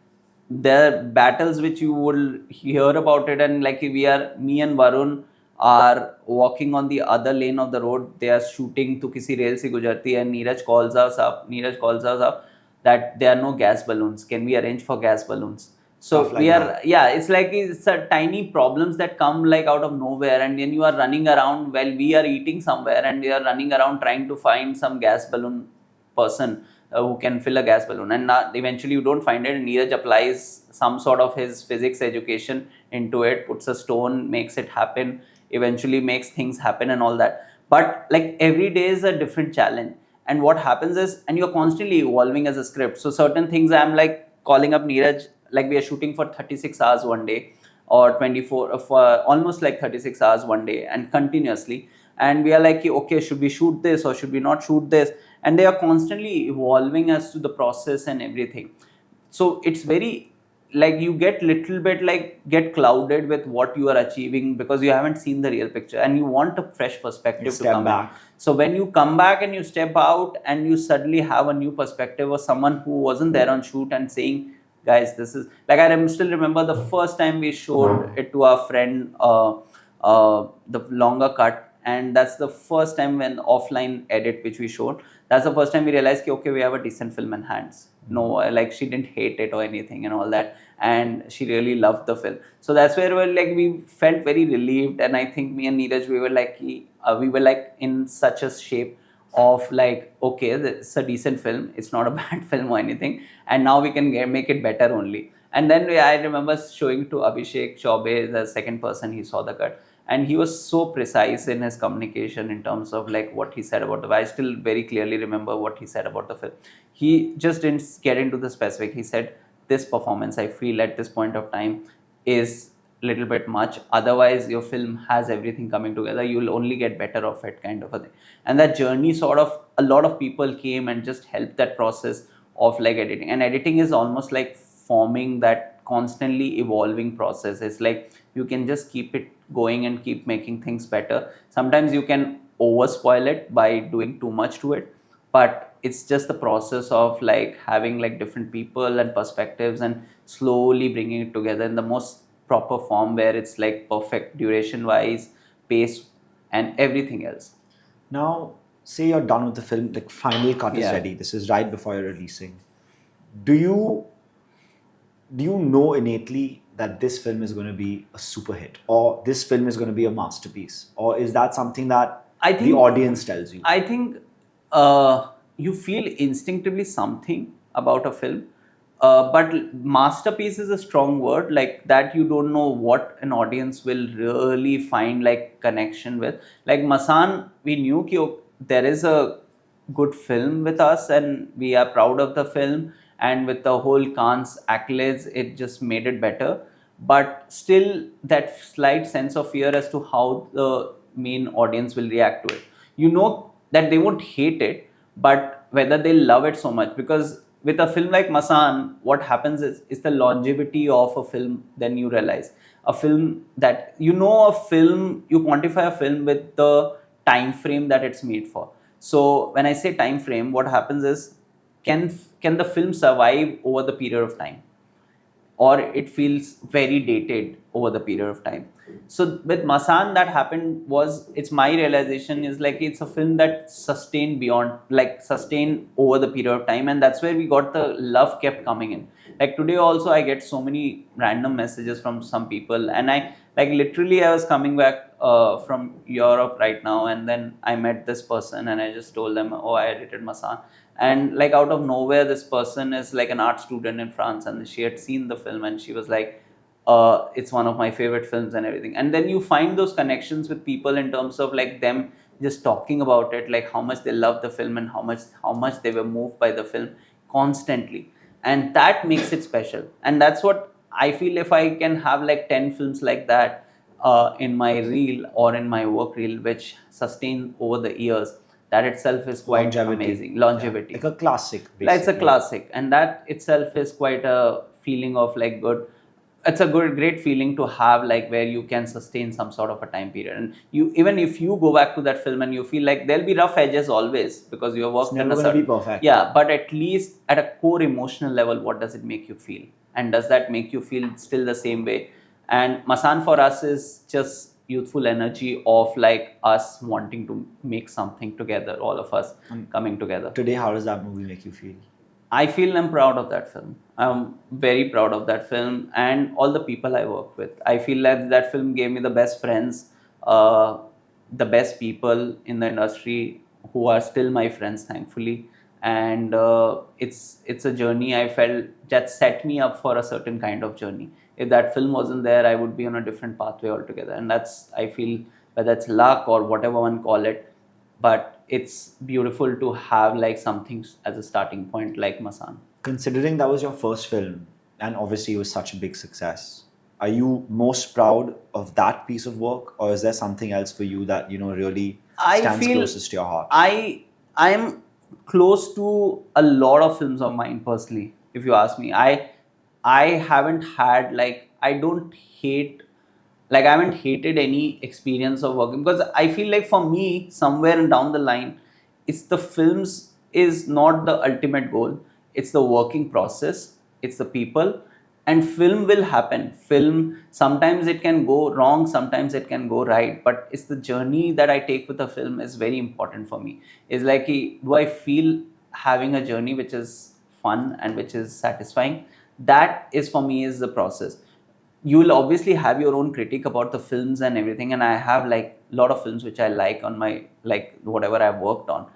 there are battles which you will hear about it, and like me and Varun are walking on the other lane of the road. They are shooting to kisi rail se gujarti, and Neeraj calls us up that there are no gas balloons. Can we arrange for gas balloons? So Stuff like that. yeah, it's a tiny problems that come like out of nowhere, and then you are running around while we are eating somewhere, and we are running around trying to find some gas balloon person who can fill a gas balloon, and eventually you don't find it, and Neeraj applies some sort of his physics education into it, puts a stone, makes it happen, eventually makes things happen and all that. But like every day is a different challenge, and what happens is, and you're constantly evolving as a script. So certain things I'm like calling up Neeraj, like we are shooting for 36 hours one day, or 24 for almost like 36 hours one day and continuously, and we are like, okay, should we shoot this or should we not shoot this? And they are constantly evolving as to the process and everything. So it's very like you get little bit like get clouded with what you are achieving, because you haven't seen the real picture and you want a fresh perspective to step come back. in. So when you come back and you step out and you suddenly have a new perspective, or someone who wasn't there on shoot and saying, guys, this is like, still remember the first time we showed it to our friend, the longer cut, and that's the first time when offline edit which we showed, that's the first time we realized ki, okay, we have a decent film in hands. No, like she didn't hate it or anything and all that, and she really loved the film. So that's where we felt very relieved, and I think me and Neeraj, we were like, we were like in such a shape of like, okay, it's a decent film, it's not a bad film or anything, and now we can make it better only. And then I remember showing to Abhishek Chaubey, the second person, he saw the cut, and he was so precise in his communication in terms of like what he said about the. I still very clearly remember what he said about the film. He just didn't get into the specific. He said, "This performance, I feel at this point of time, is little bit much. Otherwise, your film has everything coming together. You'll only get better of it," kind of a thing. And that journey, sort of, a lot of people came and just helped that process of like editing. And editing is almost like forming that constantly evolving process. It's like you can just keep it going and keep making things better. Sometimes you can over spoil it by doing too much to it, but it's just the process of like having like different people and perspectives and slowly bringing it together in the most proper form where it's like perfect duration wise, pace, and everything else. Now, say you're done with the film, like final cut is Yeah. ready. This is right before you're releasing. Do you know innately that this film is going to be a super hit, or this film is going to be a masterpiece, or is that something that I the think audience tells you? I think you feel instinctively something about a film, but masterpiece is a strong word. Like that, you don't know what an audience will really find like connection with. Like Masaan, we knew कि there is a good film with us, and we are proud of the film. And with the whole Khan's accolades, it just made it better. But still, that slight sense of fear as to how the main audience will react to it. You know that they won't hate it, but whether they love it so much. Because with a film like Masaan, what happens is the longevity of a film, then you realize a film that a film, you quantify a film with the time frame that it's made for. So when I say time frame, what happens is, can the film survive over the period of time, or it feels very dated over the period of time. So with Masan, that happened was, it's my realization is like it's a film that sustained beyond, like sustained over the period of time, and that's where we got the love kept coming in. Like today also, I get so many random messages from some people, and I like literally I was coming back from Europe right now, and then I met this person, and I just told them, oh, I edited Masan. And like out of nowhere, this person is like an art student in France, and she had seen the film, and she was like, it's one of my favorite films and everything. And then you find those connections with people in terms of like them just talking about it, like how much they love the film and how much they were moved by the film constantly. And that makes it special. And that's what I feel, if I can have like 10 films like that in my reel or in my work reel, which sustain over the years, that itself is quite Longevity. amazing. Longevity. Yeah. Like a classic, basically. Like, it's a classic, and that itself is quite a feeling of like good. It's a great feeling to have, like where you can sustain some sort of a time period, and you, even if you go back to that film and you feel like there'll be rough edges always because you have worked It's in never a going to certain. be perfect. Yeah, but at least at a core emotional level, what does it make you feel, and does that make you feel still the same way? And Masan for us is just youthful energy of like us wanting to make something together, all of us coming together. Today, how does that movie make you feel? I feel I'm proud of that film. I'm very proud of that film and all the people I work with. I feel like that film gave me the best friends, uh, the best people in the industry who are still my friends, thankfully. And it's a journey I felt that set me up for a certain kind of journey. If that film wasn't there, I would be on a different pathway altogether. And that's, I feel, whether it's luck or whatever one call it, but it's beautiful to have like something as a starting point like Masan. Considering that was your first film, and obviously it was such a big success, are you most proud of that piece of work, or is there something else for you that really I stands feel closest to your heart? I'm close to a lot of films of mine personally. If you ask me, I haven't had like, I don't hate, like I haven't hated any experience of working, because I feel like for me somewhere down the line, it's the films is not the ultimate goal. It's the working process. It's the people, and film will happen. Film, sometimes it can go wrong, sometimes it can go right, but it's the journey that I take with a film is very important for me. It's like, do I feel having a journey which is fun and which is satisfying? That is for me is the process. you'll obviously have your own critique about the films and everything, and I have like a lot of films which I like on my, like whatever I've worked on,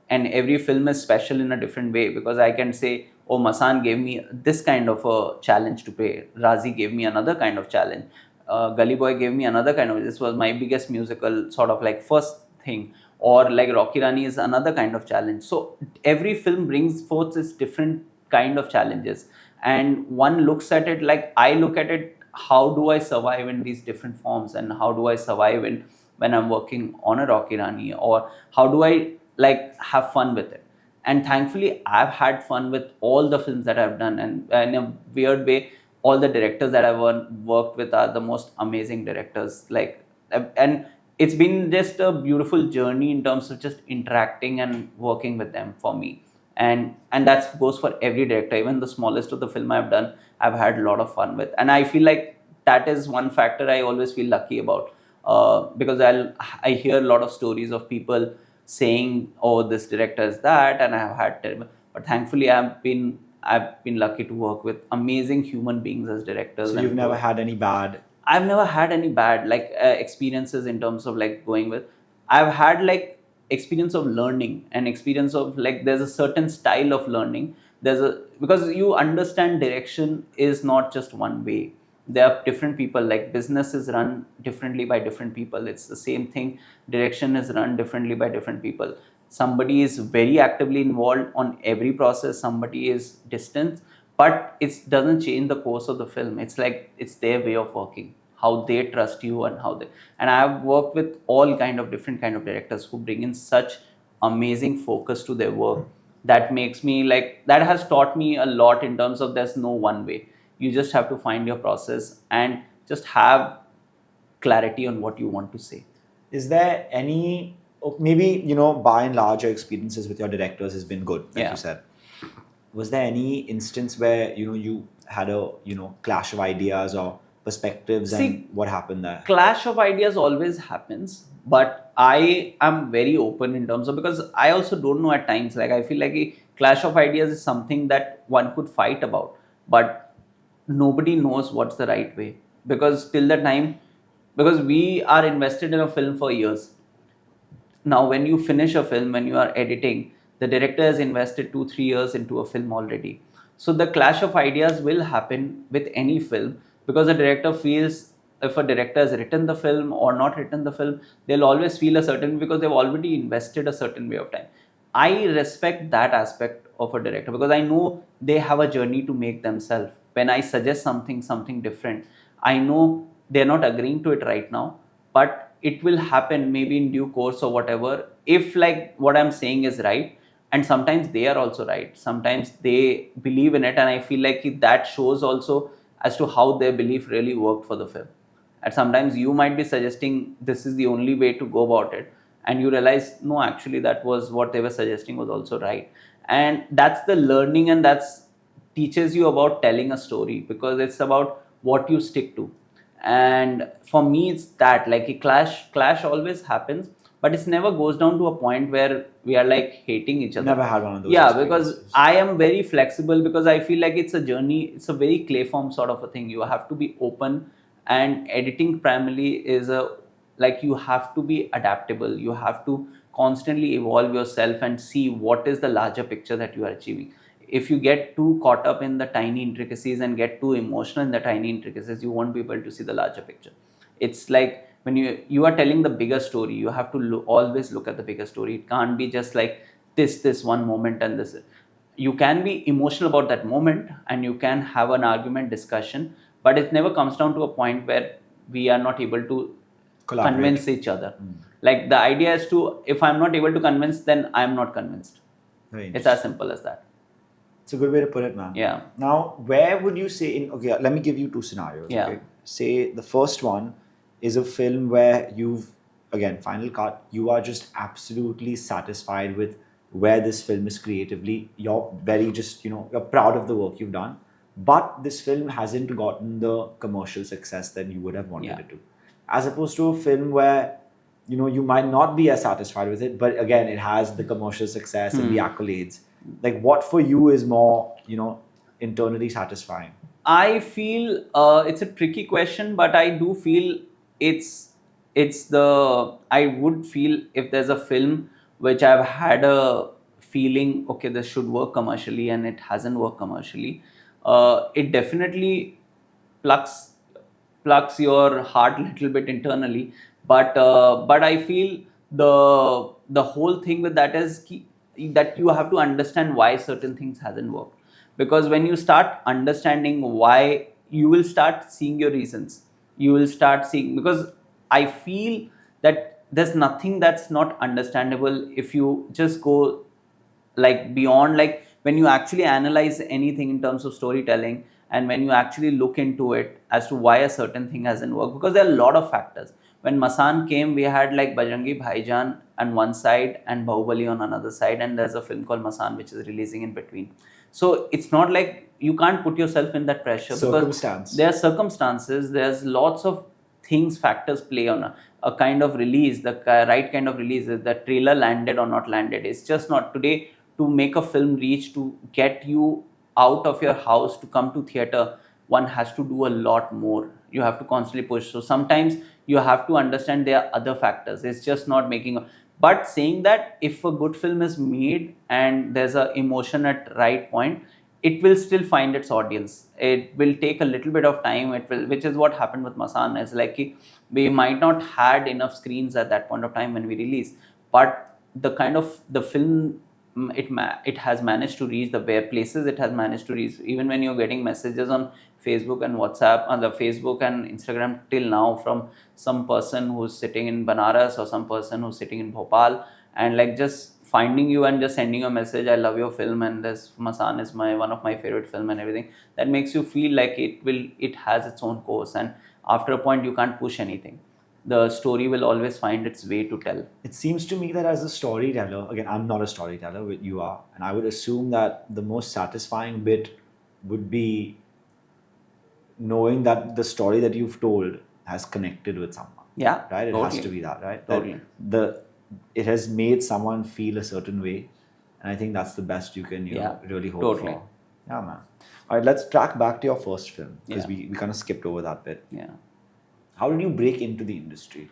and every film is special in a different way, because I can say, oh, Masaan gave me this kind of a challenge to play, Razi gave me another kind of challenge, Gully Boy gave me another kind of, this was my biggest musical sort of like first thing, or like Rocky Rani is another kind of challenge. So every film brings forth its different kind of challenges, and one looks at it, like I look at it, how do I survive in these different forms, and how do I survive in when I'm working on a Rocky Rani, or how do I like have fun with it. And thankfully I've had fun with all the films that I've done, and in a weird way all the directors that I've worked with are the most amazing directors, like, and it's been just a beautiful journey in terms of just interacting and working with them for me. And that goes for every director, even the smallest of the film I've done, I've had a lot of fun with. And I feel like that is one factor I always feel lucky about, because I hear a lot of stories of people saying, oh, this director is that, and I have had terrible, but thankfully I've been lucky to work with amazing human beings as directors. So and you've never had any bad. I've never had any bad like experiences in terms of like going with. I've had like experience of learning and experience of like there's a certain style of learning. There's a, because you understand direction is not just one way. There are different people, like business is run differently by different people. It's the same thing. Direction is run differently by different people. Somebody is very actively involved on every process. Somebody is distant, but it doesn't change the course of the film. It's like it's their way of working, how they trust you, and how they. And I've worked with all kind of different kind of directors who bring in such amazing focus to their work, that makes me like, that has taught me a lot in terms of there's no one way. You just have to find your process and just have clarity on what you want to say. Is there any, maybe, by and large, your experiences with your directors has been good, like Yeah. you said. Was there any instance where, you had a, clash of ideas or perspectives, See, and what happened there? Clash of ideas always happens, but I am very open in terms of, because I also don't know at times, like I feel like a clash of ideas is something that one could fight about, but nobody knows what's the right way, because till the time, because we are invested in a film for years. Now when you finish a film, when you are editing, the director has invested 2 3 years into a film already. So the clash of ideas will happen with any film, because the director feels, if a director has written the film or not written the film, they'll always feel a certain, because they've already invested a certain way of time. I respect that aspect of a director, because I know they have a journey to make themselves. When I suggest something different, I know they're not agreeing to it right now, but it will happen maybe in due course or whatever, if like what I'm saying is right. And sometimes they are also right, sometimes they believe in it, and I feel like that shows also as to how their belief really worked for the film. And sometimes you might be suggesting this is the only way to go about it, and you realize no, actually that was what they were suggesting was also right. And that's the learning, and that's teaches you about telling a story, because it's about what you stick to. And for me it's that, like a clash always happens, but it never goes down to a point where we are like hating each other. Never had one of those Yeah, because experiences. I am very flexible, because I feel like it's a journey, it's a very clay form sort of a thing. You have to be open, and editing primarily is a, like you have to be adaptable, you have to constantly evolve yourself and see what is the larger picture that you are achieving. If you get too caught up in the tiny intricacies and get too emotional in the tiny intricacies, you won't be able to see the larger picture. It's like when you are telling the bigger story, you have to always look at the bigger story. It can't be just like this one moment and this. You can be emotional about that moment, and you can have an argument discussion, but it never comes down to a point where we are not able to Collaborate. convince each other. Like the idea is to, if I'm not able to convince, then I'm not convinced. Very It's interesting. as simple as that. It's a good way to put it, man. Yeah. Now, where would you say okay, let me give you two scenarios. Yeah. Okay. Say the first one is a film where you've, again, final cut, you are just absolutely satisfied with where this film is creatively. You're very just, you're proud of the work you've done. But this film hasn't gotten the commercial success that you would have wanted Yeah. it to. As opposed to a film where, you might not be as satisfied with it, but again, it has the commercial success and the accolades. Like, what for you is more, internally satisfying? I feel it's a tricky question, but I do feel it's it's the I would feel if there's a film which I've had a feeling, okay, this should work commercially and it hasn't worked commercially. It definitely plucks plucks your heart a little bit internally, but I feel the whole thing with that is that you have to understand why certain things hasn't worked, because when you start understanding why, you will start seeing your reasons. You will start seeing, because I feel that there's nothing that's not understandable if you just go like beyond, like when you actually analyze anything in terms of storytelling, and when you actually look into it as to why a certain thing hasn't worked, because there are a lot of factors. When Masaan came, we had like Bajrangi Bhaijaan on one side and Bahubali on another side, and there's a film called Masaan which is releasing in between. So it's not like you can't put yourself in that pressure, because there are circumstances, there's lots of things, factors play on a kind of release, the right kind of release. The trailer landed or not landed, it's just not today. To make a film reach, to get you out of your house to come to theater, one has to do a lot more. You have to constantly push. So sometimes you have to understand there are other factors, it's just not making but saying that, if a good film is made and there's a emotion at right point, it will still find its audience. It will take a little bit of time. It will, which is what happened with Masaan. Is like we might not had enough screens at that point of time when we released, but the kind of the film, it has managed to reach the where places it has managed to reach. Even when you're getting messages on Facebook and WhatsApp, on the Facebook and Instagram till now, from some person who's sitting in Banaras or some person who's sitting in Bhopal, and like just finding you and just sending you a message, I love your film and this Masaan is my one of my favorite film and everything, that makes you feel like it has its own course, and after a point you can't push anything. The story will always find its way to tell. It seems to me that as a storyteller, again, I'm not a storyteller, but you are, and I would assume that the most satisfying bit would be knowing that the story that you've told has connected with someone. Yeah, Right? It totally. has to be that, right? Totally. That it has made someone feel a certain way, and I think that's the best you can really hope totally. for. Yeah, man. All right, let's track back to your first film, because Yeah. we kind of skipped over that bit. Yeah. How did you break into the industry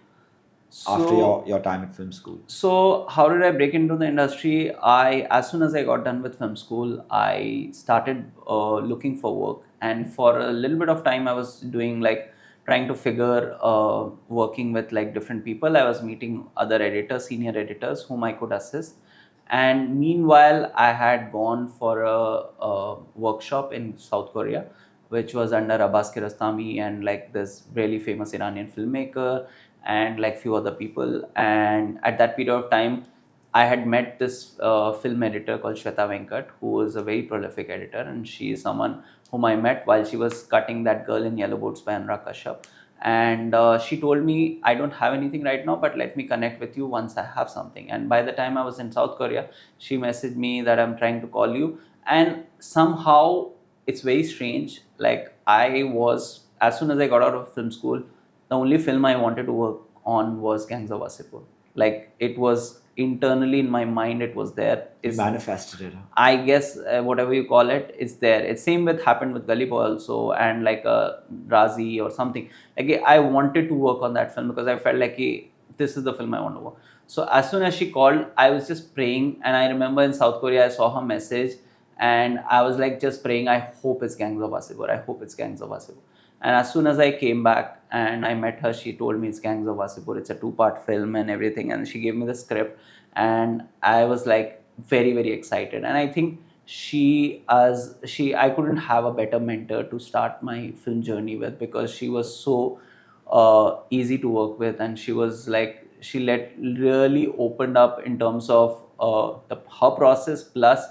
after So, your time at film school? so how did I break into the industry? As soon as I got done with film school, I started looking for work, and for a little bit of time, I was doing like trying to figure working with like different people. I was meeting other editors, senior editors, whom I could assist. And meanwhile, I had gone for a workshop in South Korea, which was under Abbas Kiarostami and like this really famous Iranian filmmaker and like few other people. And at that period of time, I had met this film editor called Shweta Venkat, who is a very prolific editor, and she is someone whom I met while she was cutting That Girl in Yellow Boots by Anurag Kashyap. And she told me, I don't have anything right now, but let me connect with you once I have something. And by the time I was in South Korea, she messaged me that I'm trying to call you. And somehow it's very strange. Like I was, as soon as I got out of film school, the only film I wanted to work on was Gangs of Wasseypur. Like it was internally in my mind, it was there. You manifested it. I guess whatever you call it, it's there. It's same with happened with Gully Boy also, and like Razi or something. Like I wanted to work on that film because I felt like this is the film I want to work. So as soon as she called, I was just praying, and I remember in South Korea I saw her message, and I was like just praying. I hope it's Gangs of Wasseypur. I hope it's Gangs of Wasseypur. And as soon as I came back and I met her, she told me it's Gangs of Wasseypur. It's a 2-part film and everything, and she gave me the script, and I was like very very excited. And I think I couldn't have a better mentor to start my film journey with, because she was so easy to work with, and she was like really opened up in terms of her process, plus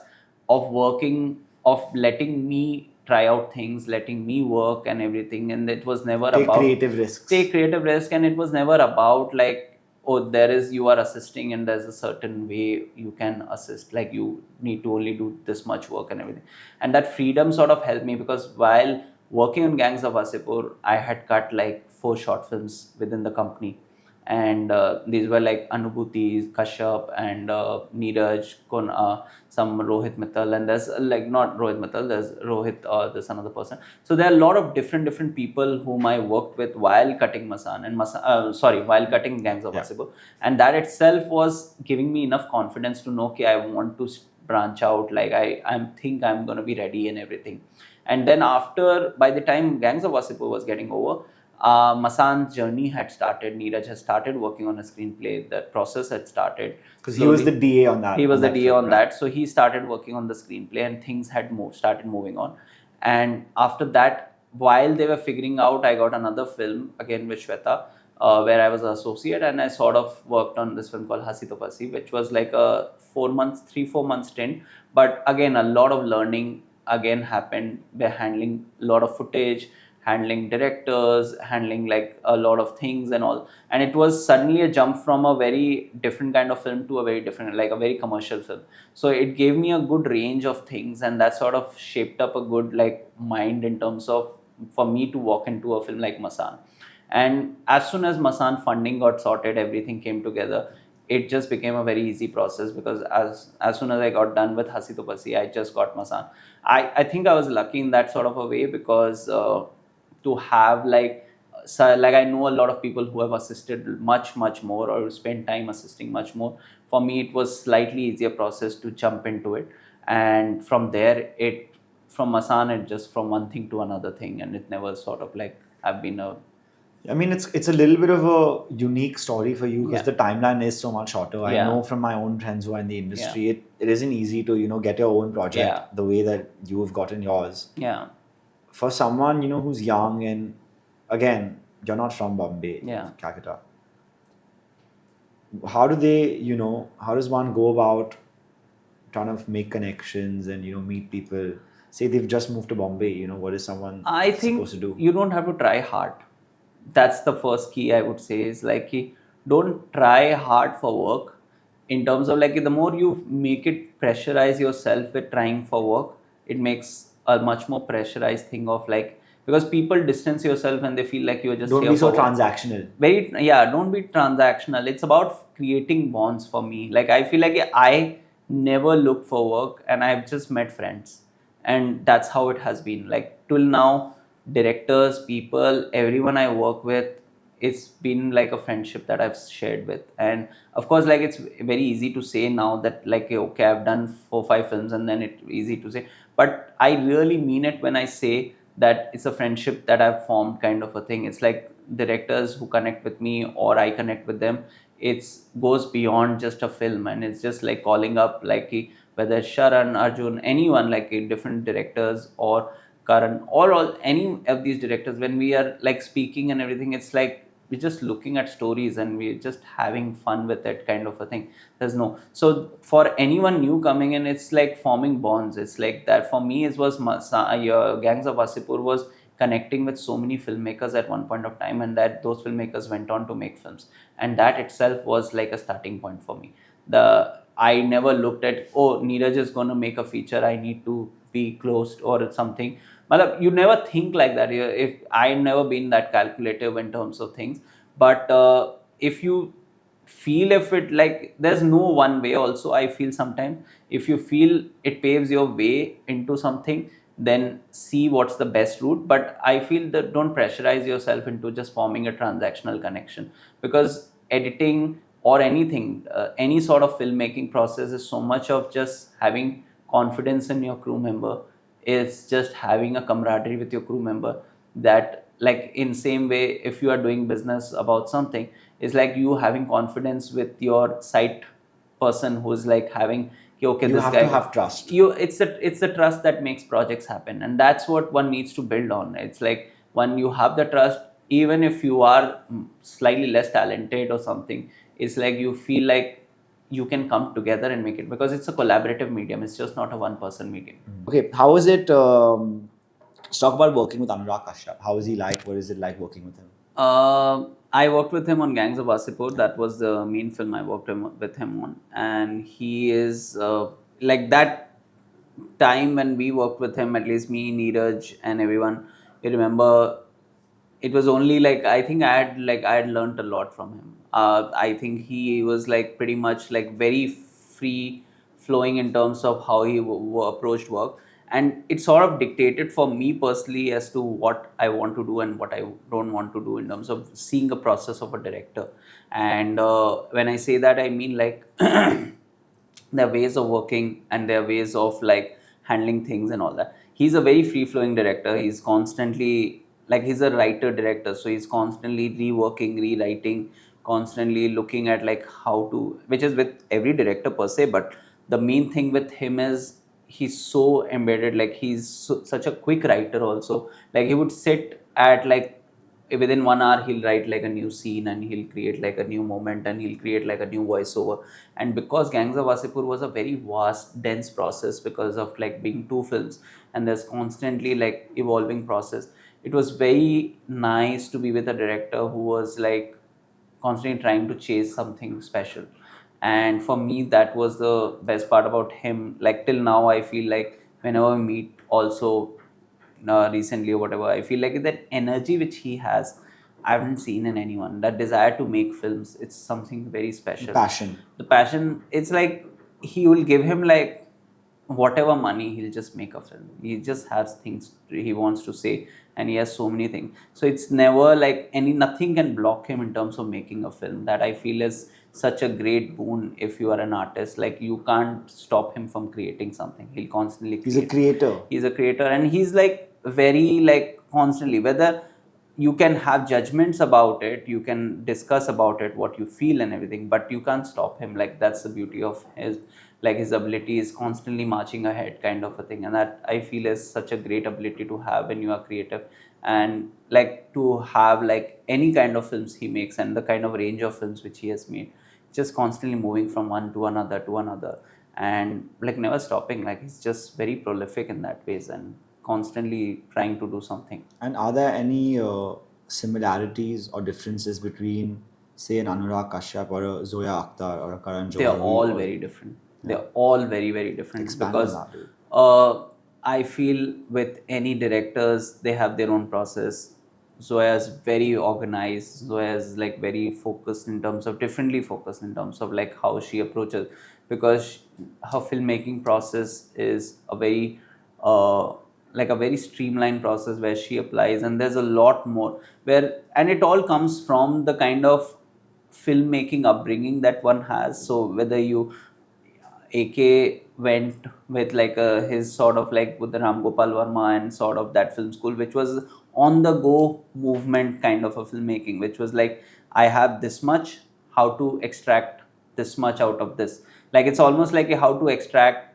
of working, of letting me try out things, letting me work and everything. And it was never Take about creative risks. take creative risk, and it was never about like, oh, there is, you are assisting and there's a certain way you can assist, like you need to only do this much work and everything. And that freedom sort of helped me, because while working on Gangs of Wasseypur, I had cut like 4 short films within the company, and these were like Anubhuti, Kashyap, and Neeraj, some Rohit Mittal, and there's like not Rohit Mittal, there's Rohit, there's another person. So there are a lot of different people whom I worked with while cutting Masaan and while cutting Gangs of Yeah. Wasseypur, and that itself was giving me enough confidence to know, okay, I want to branch out, like I think I'm going to be ready and everything. And then after, by the time Gangs of Wasseypur was getting over, Masaan's journey had started. Neeraj has started working on a screenplay. That process had started. Because he was the DA on that. He was the that DA film, on right? that. So he started working on the screenplay, and things had started moving on. And after that, while they were figuring out, I got another film again with Shweta, where I was an associate, and I sort of worked on this film called Hasi To Pasi, which was like a 3-4 month stint. But again, a lot of learning again happened. We're handling a lot of footage, handling directors, handling like a lot of things and all. And it was suddenly a jump from a very different kind of film to a very different, like a very commercial film. So it gave me a good range of things, and that sort of shaped up a good like mind in terms of for me to walk into a film like Masaan. And as soon as Masaan funding got sorted, everything came together. It just became a very easy process, because as soon as I got done with Hasi To Pasi, I just got Masaan. I think I was lucky in that sort of a way, because to have like I know a lot of people who have assisted much more or spent time assisting much more. For me, it was slightly easier process to jump into it, and from there, it from Masaan, it just from one thing to another thing, and it never sort of like have been a I mean, it's a little bit of a unique story for you because Yeah. the timeline is so much shorter. I Yeah. know from my own friends who are in the industry, it isn't easy to get your own project Yeah. the way that you have gotten yours. yeah For someone who's young, and again, you're not from Bombay, Yeah. Calcutta. How do they, how does one go about trying to make connections and meet people? Say they've just moved to Bombay, what is someone I think supposed to do? you don't have to try hard. That's the first key I would say, is like don't try hard for work, in terms of like the more you make it pressurize yourself with trying for work, it makes a much more pressurized thing of like, because people distance yourself and they feel like you're just Don't here be so for work. transactional. Don't be transactional. It's about creating bonds for me. Like I feel like I never look for work, and I've just met friends, and that's how it has been like till now. Directors, people, everyone I work with, it's been like a friendship that I've shared with. And of course, like it's very easy to say now that like okay, I've done 4-5 films, and then it's easy to say, but I really mean it when I say that it's a friendship that I've formed, kind of a thing. It's like directors who connect with me or I connect with them. It's goes beyond just a film, and it's just like calling up like whether Sharan, Arjun, anyone, like different directors, or Karan, or all any of these directors, when we are like speaking and everything, it's like we're just looking at stories and we're just having fun with it, kind of a thing. There's no, so for anyone new coming in, it's like forming bonds. It's like that for me. It was Gangs of Wasseypur was connecting with so many filmmakers at one point of time, and that those filmmakers went on to make films, and that itself was like a starting point for me. I never looked at, oh, Neeraj is going to make a feature, I need to be closed or something. You never think like that. If I never been that calculative in terms of things, but if you feel, if it like there's no one way also, I feel sometimes if you feel it paves your way into something, then see what's the best route. But I feel that don't pressurize yourself into just forming a transactional connection, because editing or anything, any sort of filmmaking process is so much of just having confidence in your crew member. It's just having a camaraderie with your crew member, that like in same way, if you are doing business about something, it's like you having confidence with your site person who's like having, okay, You this have guy, to have trust. it's the trust that makes projects happen, and that's what one needs to build on. It's like when you have the trust, even if you are slightly less talented or something, it's like you feel like you can come together and make it, because it's a collaborative medium. It's just not a one person medium. Okay, how is it? Let's talk about working with Anurag Kashyap. How is he like? What is it like working with him? I worked with him on Gangs of Wasseypur. That was the main film I worked with him on, and he is like that time when we worked with him. At least me, Neeraj, and everyone. You remember it was only like I had learned a lot from him. I think he was like pretty much like very free flowing in terms of how he approached work, and it sort of dictated for me personally as to what I want to do and what I don't want to do in terms of seeing a process of a director. And when I say that, I mean like their ways of working and their ways of like handling things and all that. He's a very free flowing director. He's constantly like he's a writer director, so he's constantly reworking, rewriting, constantly looking at like how to, which is with every director per se, but the main thing with him is he's so embedded, like he's such a quick writer also. Like he would sit at like within 1 hour he'll write like a new scene, and he'll create like a new moment, and he'll create like a new voiceover. And because Gangs of Wasseypur was a very vast dense process because of like being two films, and there's constantly like evolving process, it was very nice to be with a director who was like constantly trying to chase something special. And for me that was the best part about him. Like till now I feel like whenever we meet also recently or whatever, I feel like that energy which he has, I haven't seen in anyone. That desire to make films, it's something very special. Passion. The passion, it's like he will give him like whatever money, he'll just make a film. He just has things he wants to say, and he has so many things. So it's never like nothing can block him in terms of making a film. That I feel is such a great boon if you are an artist. Like you can't stop him from creating something. He'll constantly He's a create. creator. He's a creator, and he's like very like constantly, whether you can have judgments about it, you can discuss about it what you feel and everything, but you can't stop him. Like that's the beauty of his, like his ability is constantly marching ahead kind of a thing. And that I feel is such a great ability to have when you are creative, and like to have like any kind of films he makes and the kind of range of films which he has made, just constantly moving from one to another, and like never stopping. Like he's just very prolific in that ways and constantly trying to do something. And are there any similarities or differences between, say, an Anurag Kashyap or a Zoya Akhtar or a Karan They are Johar? all very different. They are all very, very different Expand on because that, dude. I feel with any directors, they have their own process. Zoya is very organized. Zoya is like very focused in terms of differently focused in terms of like how she approaches, because her filmmaking process is a very uh, like a very streamlined process where she applies, and there's a lot more where, and it all comes from the kind of filmmaking upbringing that one has. So whether you AK went with like his sort of like with the Ram Gopal Verma and sort of that film school, which was on the go movement kind of a filmmaking, which was like, I have this much, how to extract this much out of this. Like it's almost like a how to extract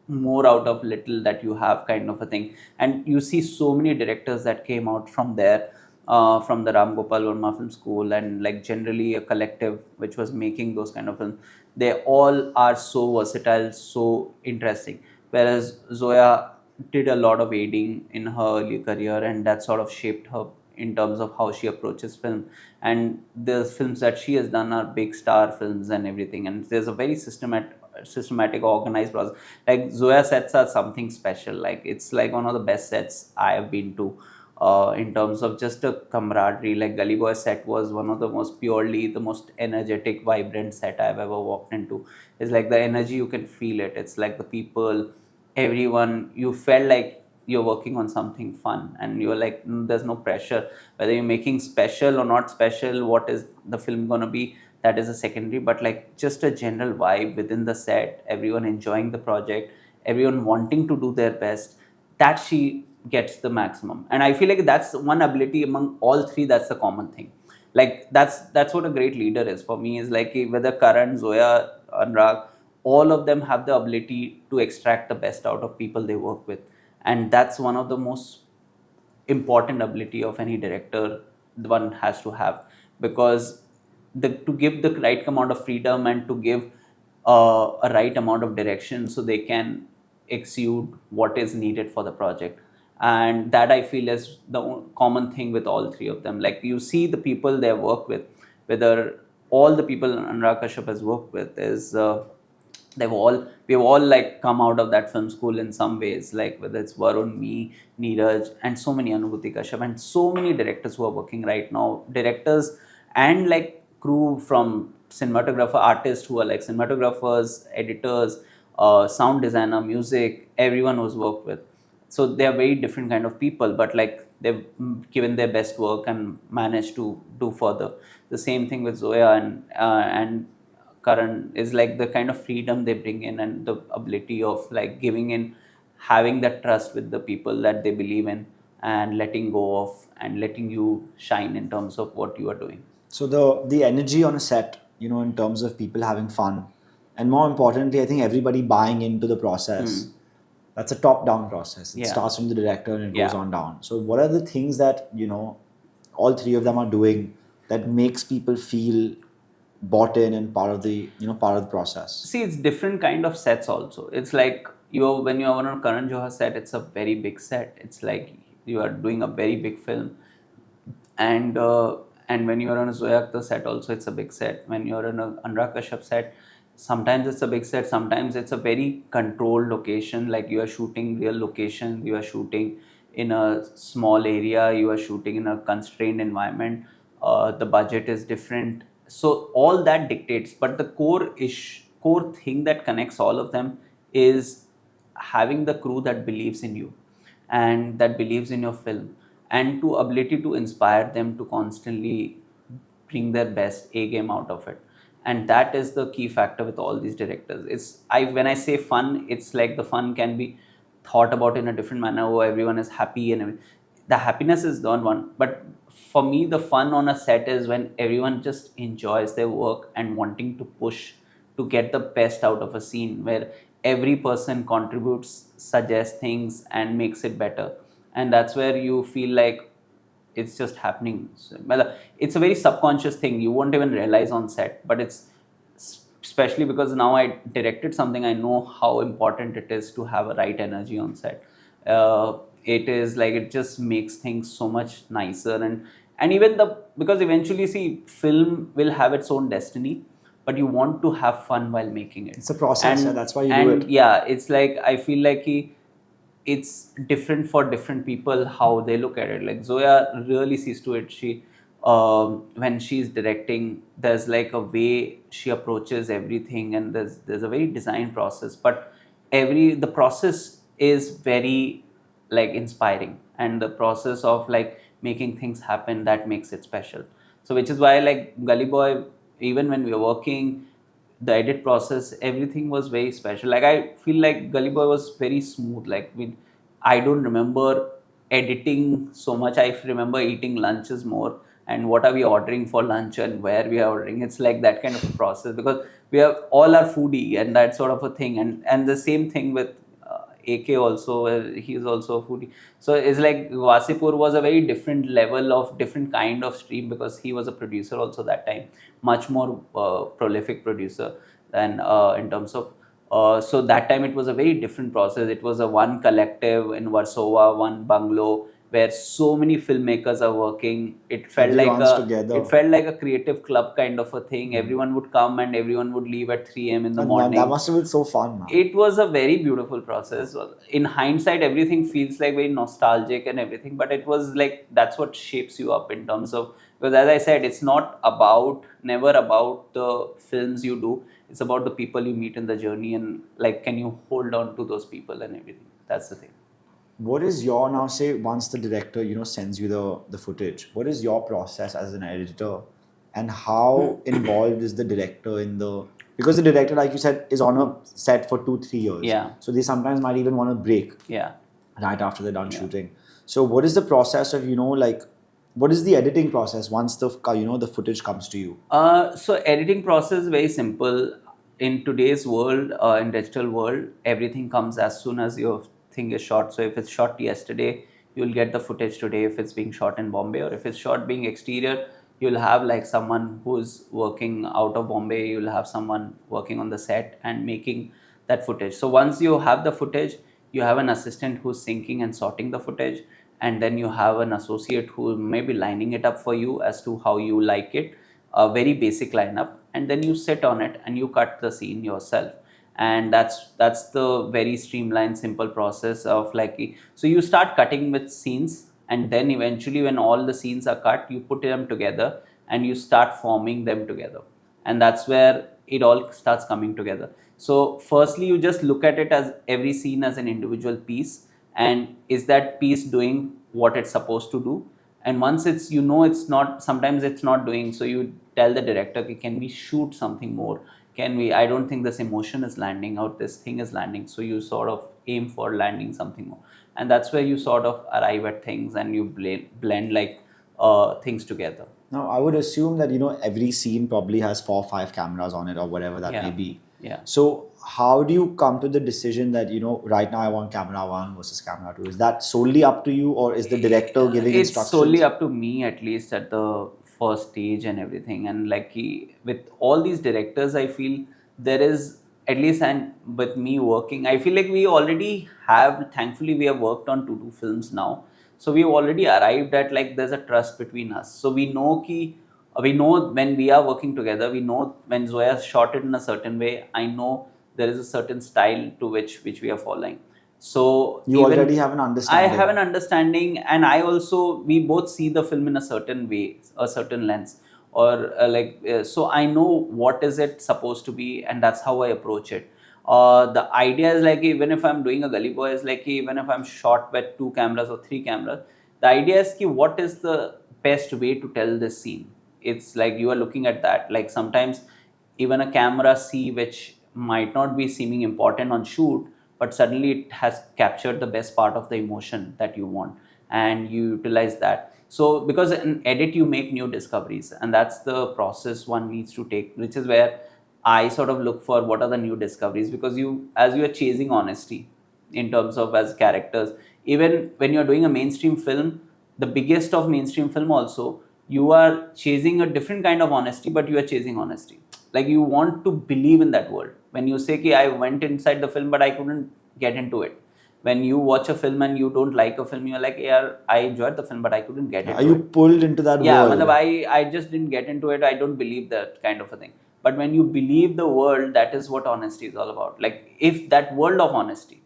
more out of little that you have kind of a thing. And you see so many directors that came out from there, from the Ram Gopal Verma film school, and like generally a collective which was making those kind of films. They all are so versatile, so interesting. Whereas Zoya did a lot of aiding in her early career, and that sort of shaped her in terms of how she approaches film. And the films that she has done are big star films and everything, and there's a very systematic organized process. Like Zoya sets are something special. Like it's like one of the best sets I have been to, in terms of just a camaraderie. Like Gully Boy set was one of the most purely, the most energetic, vibrant set I've ever walked into. It's like the energy, you can feel it. It's like the people, everyone, you felt like you're working on something fun, and you're like, there's no pressure whether you're making special or not special, what is the film gonna be, that is a secondary. But like just a general vibe within the set, everyone enjoying the project, everyone wanting to do their best, that she gets the maximum. And I feel like that's one ability among all three, that's the common thing. Like that's what a great leader is for me, is like whether Karan, Zoya, Anurag, all of them have the ability to extract the best out of people they work with. And that's one of the most important ability of any director one has to have, because to give the right amount of freedom and to give a right amount of direction so they can exude what is needed for the project. And that I feel is the common thing with all three of them. Like you see the people they work with, whether all the people Anurag Kashyap has worked with is we've all like come out of that film school in some ways, like whether it's Varun, me, Neeraj, and so many Anurag Kashyap, and so many directors who are working right now, directors and like crew from cinematographer, artists who are like cinematographers, editors, sound designer, music, everyone who's worked with. So they are very different kind of people, but like they've given their best work and managed to do further. The same thing with Zoya and Karan is like the kind of freedom they bring in and the ability of like giving in, having that trust with the people that they believe in and letting go of and letting you shine in terms of what you are doing. So the energy on a set, in terms of people having fun, and more importantly, I think everybody buying into the process. That's a top-down process. It Yeah. starts from the director and it goes Yeah. on down. So what are the things that all three of them are doing that makes people feel bought in and part of the process? See, it's different kind of sets also. It's like when you're on a Karan Johar set, it's a very big set. It's like you are doing a very big film, and when you're on a Zoya Akhtar set also, it's a big set. When you're on a Anurag Kashyap set, sometimes it's a big set, sometimes it's a very controlled location, like you are shooting real location, you are shooting in a small area, you are shooting in a constrained environment, the budget is different. So all that dictates, but the core thing that connects all of them is having the crew that believes in you and that believes in your film, and to ability to inspire them to constantly bring their best A game out of it. And that is the key factor with all these directors. It's I when I say fun, it's like the fun can be thought about in a different manner where everyone is happy and the happiness is the one. But for me, the fun on a set is when everyone just enjoys their work and wanting to push to get the best out of a scene, where every person contributes, suggests things, and makes it better. And that's where you feel like it's just happening. So, it's a very subconscious thing. You won't even realize on set, but it's especially because now I directed something. I know how important it is to have a right energy on set. It is like it just makes things so much nicer, and even the because eventually, see, film will have its own destiny, but you want to have fun while making it. It's a process, and yeah, that's why you do and it. yeah, it's like I feel like it's different for different people how they look at it. Like Zoya really sees to it. When she's directing, there's like a way she approaches everything, and there's a very design process. But the process is very like inspiring, and the process of like making things happen, that makes it special. So which is why like Gully Boy, even when we were working, the edit process, everything was very special. Like I feel like Gully Boy was very smooth. Like I don't remember editing so much. I remember eating lunches more and what are we ordering for lunch and where we are ordering. It's like that kind of a process because we are all are foodie and that sort of a thing. And the same thing with AK also, he's also a foodie. So it's like Wasseypur was a very different level of different kind of stream because he was a producer also that time, much more prolific producer than in terms of. So that time it was a very different process. It was a one collective in Warsaw, one bungalow where so many filmmakers are working. Everyone's together. It felt like a creative club kind of a thing. Everyone would come and everyone would leave at 3 a.m. in the And that morning. must have been so fun, man. It was a very beautiful process. In hindsight, everything feels like very nostalgic and everything, but it was like that's what shapes you up in terms of, because as I said, it's not about, never about the films you do. It's about the people you meet in the journey and like can you hold on to those people and everything. That's the thing. What is your, now say once the director sends you the footage, what is your process as an editor, and how involved is the director in the, because the director, like you said, is on a set for 2-3 years, Yeah. so they sometimes might even want a break Yeah. right after they're done shooting. So what is the process of like what is the editing process once the footage comes to you? So editing process is very simple. In today's world, in digital world, everything comes as soon as your thing is shot. So if it's shot yesterday, you'll get the footage today. If it's being shot in Bombay, or if it's shot being exterior, you'll have like someone who's working out of Bombay. You'll have someone working on the set and making that footage. So once you have the footage, you have an assistant who's syncing and sorting the footage, and then you have an associate who may be lining it up for you as to how you like it, a very basic lineup, and then you sit on it and you cut the scene yourself. and that's the very streamlined simple process of like, so you start cutting with scenes, and then eventually when all the scenes are cut, you put them together and you start forming them together, and that's where it all starts coming together. So firstly you just look at it as every scene as an individual piece, and is that piece doing what it's supposed to do? And once it's, you know, it's not, sometimes it's not doing, so you tell the director, "Okay, can we shoot something more? Can we, I don't think this emotion is landing or this thing is landing." So you sort of aim for landing something more, and that's where you sort of arrive at things and you blend like things together. Now, I would assume that, every scene probably has 4 or 5 cameras on it or whatever that may Yeah. be. Yeah. So, how do you come to the decision that, right now I want camera one versus camera two? Is that solely up to you, or is the director giving It's instructions? solely up to me, at least at the first stage and everything. And like with all these directors, I feel there is, at least, and with me working, I feel like we already have, thankfully we have worked on 2 films now, so we've already arrived at like there's a trust between us, so we know when we are working together, we know when Zoya shot it in a certain way, I know there is a certain style to which we are following. So You even already have an I understanding. have an understanding, and I also, we both see the film in a certain way, a certain lens, or so I know what is it supposed to be, and that's how I approach it. The idea is like, even if I'm doing a Gully Boy, is like, even if I'm shot with 2 cameras or 3 cameras, the idea is ki, what is the best way to tell this scene? It's like you are looking at that. Like sometimes even a camera C, which might not be seeming important on shoot, but suddenly it has captured the best part of the emotion that you want, and you utilize that. So because in edit you make new discoveries, and that's the process one needs to take, which is where I sort of look for what are the new discoveries, because you, as you are chasing honesty in terms of as characters, even when you're doing a mainstream film, the biggest of mainstream film also, you are chasing a different kind of honesty, but you are chasing honesty, like you want to believe in that world. When you say, "Ki, I went inside the film but I couldn't get into it." When you watch a film and you don't like a film, you're like, "Yeah, I enjoyed the film but I couldn't get Are into you it." pulled into that Yeah, world? matlab, I just didn't get into it, I don't believe that kind of a thing. But when you believe the world, that is what honesty is all about. Like if that world of honesty,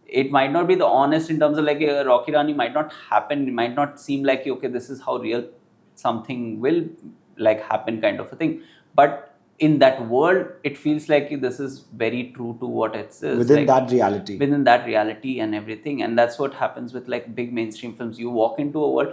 it might not be the honest in terms of like a Rocky Rani might not happen, it might not seem like, okay, this is how real something will like happen kind of a thing, but in that world it feels like this is very true to what it is, Within like that reality. within that reality and everything. And that's what happens with like big mainstream films. You walk into a world,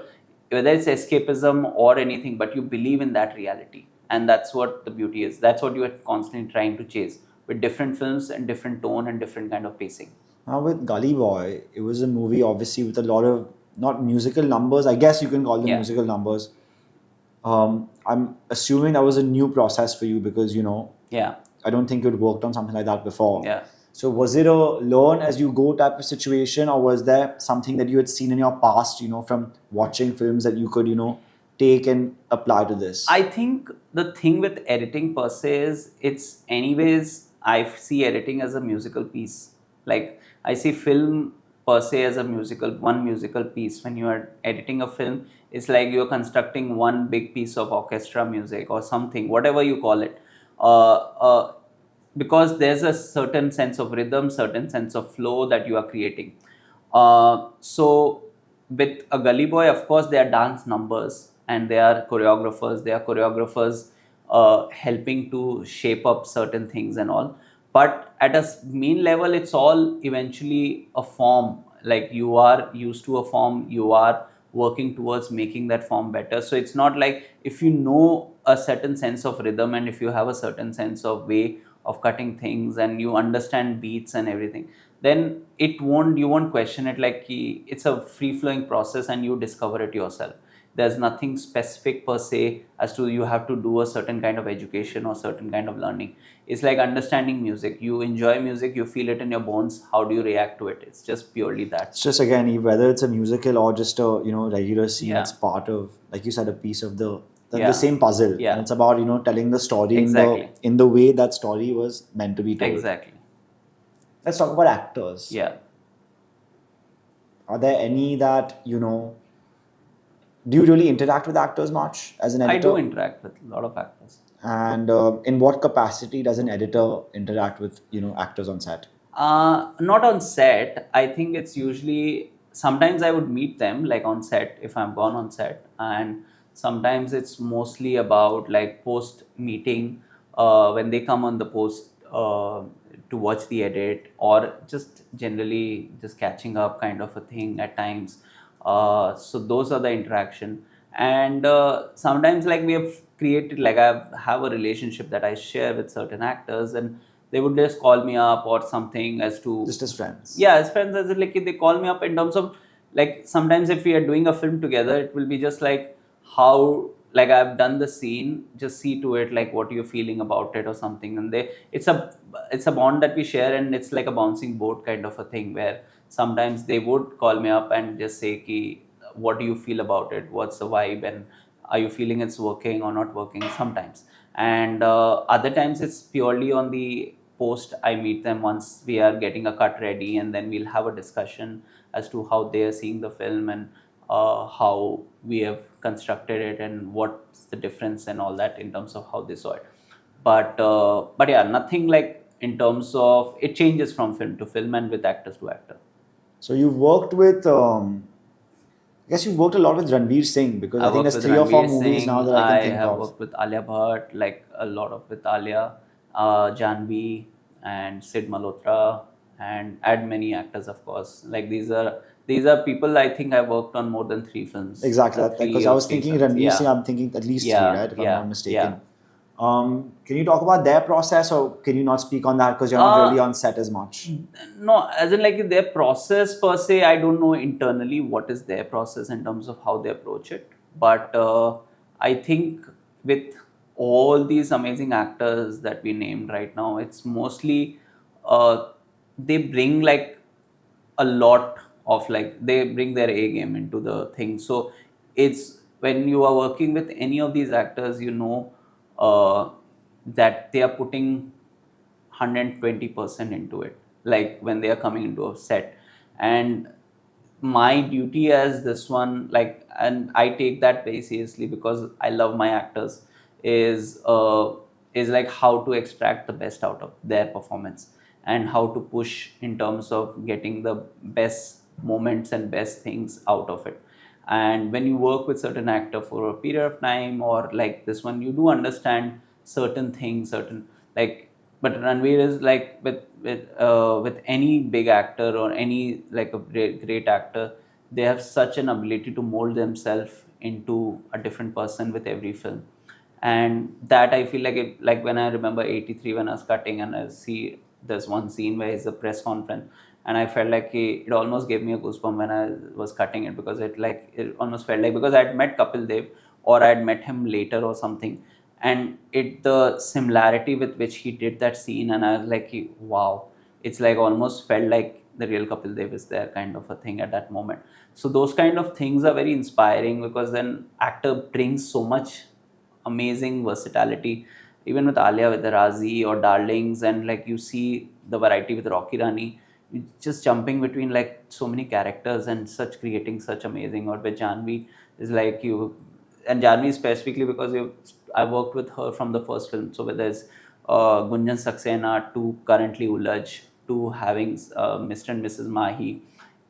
whether it's escapism or anything, but you believe in that reality, and that's what the beauty is. That's what you are constantly trying to chase with different films and different tone and different kind of pacing. Now with Gully Boy, it was a movie obviously with a lot of not musical numbers. I guess you can call them Yeah. musical numbers. I'm assuming that was a new process for you because Yeah. I don't think you'd worked on something like that before. Yeah. So was it a learn as you go type of situation, or was there something that you had seen in your past, from watching films that you could, take and apply to this? I think the thing with editing per se is, it's anyways, I see editing as a musical piece. Like I see film per se as a one musical piece. When you are editing a film, it's like you're constructing one big piece of orchestra music or something, whatever you call it. Uh, uh, because there's a certain sense of rhythm, certain sense of flow that you are creating. So with a Gully Boy, of course, they are dance numbers and they are choreographers. They are choreographers helping to shape up certain things and all. But at a mean level, it's all eventually a form. Like you are used to a form, you are working towards making that form better. So it's not like, if you know a certain sense of rhythm and if you have a certain sense of way of cutting things and you understand beats and everything, then you won't question it. Like it's a free flowing process and you discover it yourself. There's nothing specific per se as to you have to do a certain kind of education or certain kind of learning. It's like understanding music. You enjoy music, you feel it in your bones. How do you react to it? It's just purely that. It's just again, whether it's a musical or just a regular scene, Yeah. it's part of, like you said, a piece of the Yeah. same puzzle. Yeah. And it's about telling the story Exactly. in the way that story was meant to be told. Exactly. Let's talk about actors. Yeah. Are there any that do you really interact with actors much as an editor? I do interact with a lot of actors. And in what capacity does an editor interact with actors on set? Not on set. I think it's usually sometimes I would meet them like on set if I'm gone on set, and sometimes it's mostly about like post meeting when they come on the post to watch the edit, or just generally just catching up kind of a thing at times. So those are the interaction, and sometimes like we have created like have a relationship that I share with certain actors, and they would just call me up or something as to Just as friends? yeah, as friends, as in, like they call me up in terms of like sometimes if we are doing a film together, it will be just like how like I've done the scene, just see to it like what you're feeling about it or something, and they it's a bond that we share, and it's like a bouncing boat kind of a thing where sometimes they would call me up and just say ki, what do you feel about it, what's the vibe, and are you feeling it's working or not working sometimes. And other times it's purely on the post. I meet them once we are getting a cut ready, and then we'll have a discussion as to how they are seeing the film, and how we have constructed it, and what's the difference and all that in terms of how they saw it. But yeah, nothing like in terms of it changes from film to film and with actors to actor. So you've worked with, I guess you've worked a lot with Ranveer Singh, because I I think worked there's with 3 or 4 Ranveer movies now Singh. that I can I think have of. worked with Alia Bhatt, like a lot of with Alia, Janvi, and Sid Malhotra, and add many actors, of course. Like these are people I think I worked on more than 3 films, Exactly, three because I or was three thinking films. Ranveer Singh, Yeah, I'm thinking at least 3, yeah, right? If I'm yeah, not yeah. mistaken. Can you talk about their process, or can you not speak on that because you're not really Uh, on set as much? no, as in like their process per se, I don't know internally what is their process in terms of how they approach it. But I think with all these amazing actors that we named right now, it's mostly they bring like a lot of like they bring their A game into the thing. So it's when you are working with any of these actors, uh, that they are putting 120% into it, like when they are coming into a set. And my duty as this one, like, and I take that very seriously because I love my actors, is is like how to extract the best out of their performance, and how to push in terms of getting the best moments and best things out of it. And when you work with certain actor for a period of time, or like this one, you do understand certain things, certain like. But Ranveer is like with any big actor or any like a great actor, they have such an ability to mold themselves into a different person with every film. And that I feel like it, like when I remember 83 when I was cutting, and I see there's one scene where it's a press conference, and I felt like it almost gave me a goosebump when I was cutting it, because it almost felt like, because I had met Kapil Dev, or I had met him later or something, and it the similarity with which he did that scene, and I was like, wow, it's like almost felt like the real Kapil Dev is there kind of a thing at that moment. So those kind of things are very inspiring, because then actor brings so much amazing versatility, even with Alia with the Razi or Darlings, and like you see the variety with Rocky Rani, just jumping between like so many characters and such creating such amazing. Or with Janvi is like you, and Janvi specifically because I worked with her from the first film. So whether it's Gunjan Saxena to currently Ulaj to having Mr. and Mrs. Mahi,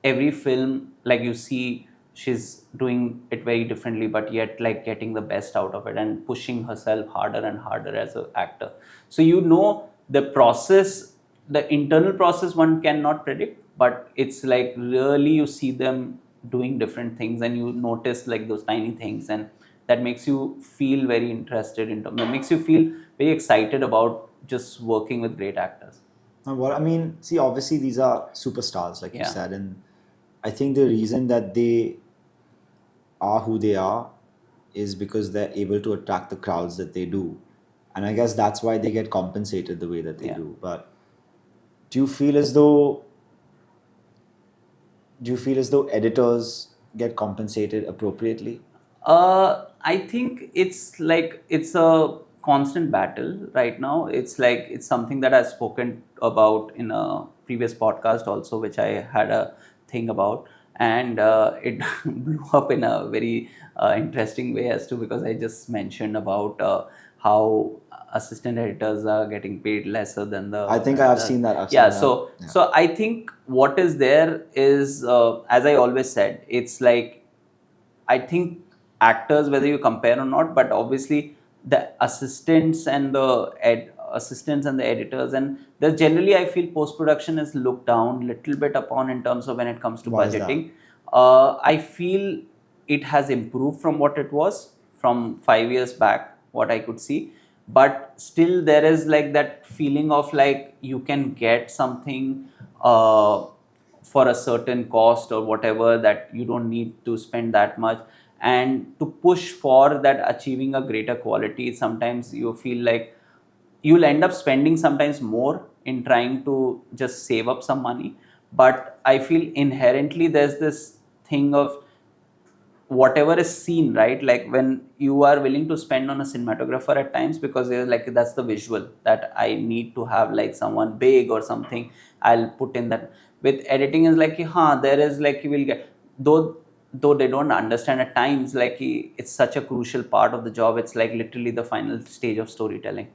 every film like you see she's doing it very differently, but yet like getting the best out of it and pushing herself harder and harder as an actor. So the process, the internal process one cannot predict, but it's like really you see them doing different things, and you notice like those tiny things, and that makes you feel very interested in that makes you feel very excited about just working with great actors. Well, I mean, see, obviously these are superstars, like you Yeah. said, and I think the reason that they are who they are is because they're able to attract the crowds that they do, and I guess that's why they get compensated the way that they Yeah. do. But do you feel as though editors get compensated appropriately? I think it's like it's a constant battle right now. It's like it's something that I've spoken about in a previous podcast also, which I had a thing about, and it blew up in a very interesting way as to, because I just mentioned about how assistant editors are getting paid lesser than the. I think I have seen that. I've Yeah, seen that. so Yeah. so I think what is there is, as I always said, it's like, I think actors, whether you compare or not, but obviously the assistants and the editors, and there's generally, I feel post production is looked down little bit upon in terms of when it comes to Why is that? budgeting. I feel it has improved from what it was from 5 years back, what I could see, but still there is like that feeling of like you can get something for a certain cost or whatever, that you don't need to spend that much, and to push for that achieving a greater quality, sometimes you feel like you'll end up spending sometimes more in trying to just save up some money. But I feel inherently there's this thing of whatever is seen, right? Like when you are willing to spend on a cinematographer at times, because they're like, that's the visual that I need to have, like someone big or something, I'll put in that. With editing is like, there is like, you will get, though they don't understand at times, like it's such a crucial part of the job. It's like literally the final stage of storytelling,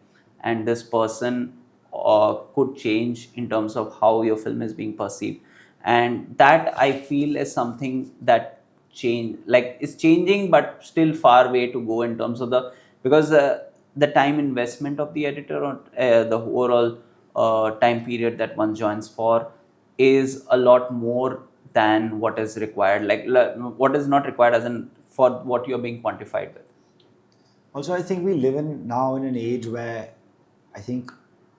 and this person could change in terms of how your film is being perceived, and that I feel is something that change, like it's changing, but still far way to go in terms of because the time investment of the editor, or the overall time period that one joins for, is a lot more than what is required, like what is not required as in for what you're being quantified with. Also, I think we live in now in an age where I think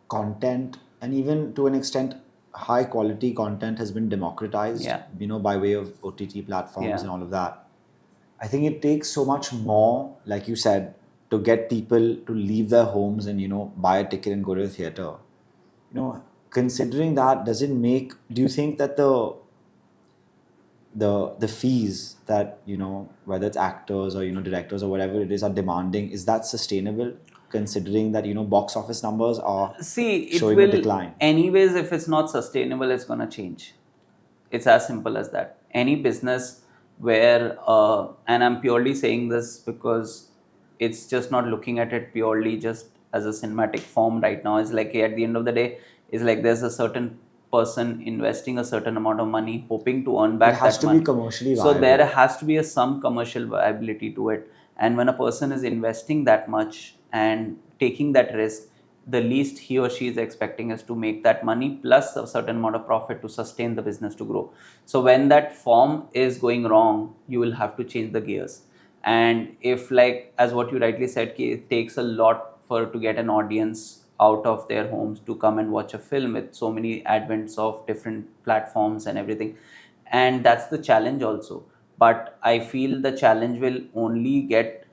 content, and even to an extent high quality content, has been democratized. Yeah. By way of OTT platforms Yeah. and all of that. I think it takes so much more, like you said, to get people to leave their homes and buy a ticket and go to the theater. Considering that, do you think that the fees that whether it's actors or directors or whatever it is are demanding, is that sustainable, considering that box office numbers are See, it showing a will decline? anyways. If it's not sustainable, it's going to change. It's as simple as that. Any business where, and I'm purely saying this because it's just not looking at it purely just as a cinematic form right now. It's like at the end of the day, it's like there's a certain person investing a certain amount of money, hoping to earn It back has that to be money. commercially So viable. there has to be some commercial viability to it. And when a person is investing that much and taking that risk, the least he or she is expecting is to make that money plus a certain amount of profit to sustain the business to grow. So when that form is going wrong, you will have to change the gears. And if, like as what you rightly said, it takes a lot for to get an audience out of their homes to come and watch a film with so many advents of different platforms and everything, and that's the challenge also. But I feel the challenge will only get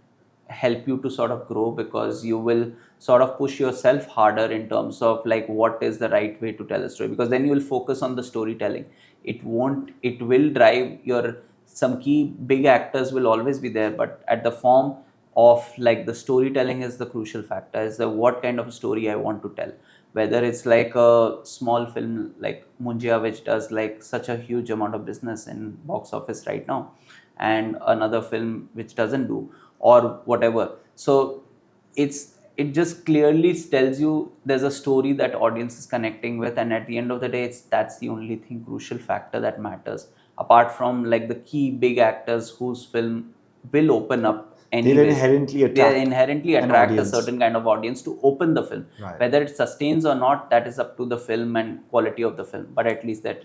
help you to sort of grow, because you will sort of push yourself harder in terms of like what is the right way to tell a story, because then you will focus on the storytelling. It will drive your, some key big actors will always be there, but at the form of like the storytelling is the crucial factor, is the what kind of a story I want to tell. Whether it's like a small film like Munjia, which does like such a huge amount of business in box office right now, and another film which doesn't do, or whatever. So it just clearly tells you there's a story that audience is connecting with, and at the end of the day, that's the only thing, crucial factor that matters, apart from like the key big actors whose film will open up anyways. They inherently an attract a audience. certain kind of audience to open the film. Right. Whether it sustains or not, that is up to the film and quality of the film, but at least that.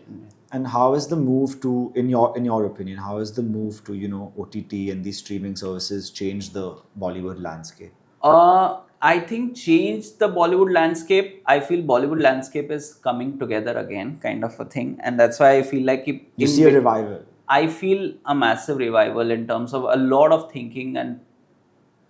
And how is the move to, in your opinion, how is the move to OTT and these streaming services change the Bollywood landscape? I think changed the Bollywood landscape. I feel Bollywood landscape is coming together again, kind of a thing, and that's why I feel like You see a revival. I feel a massive revival in terms of a lot of thinking and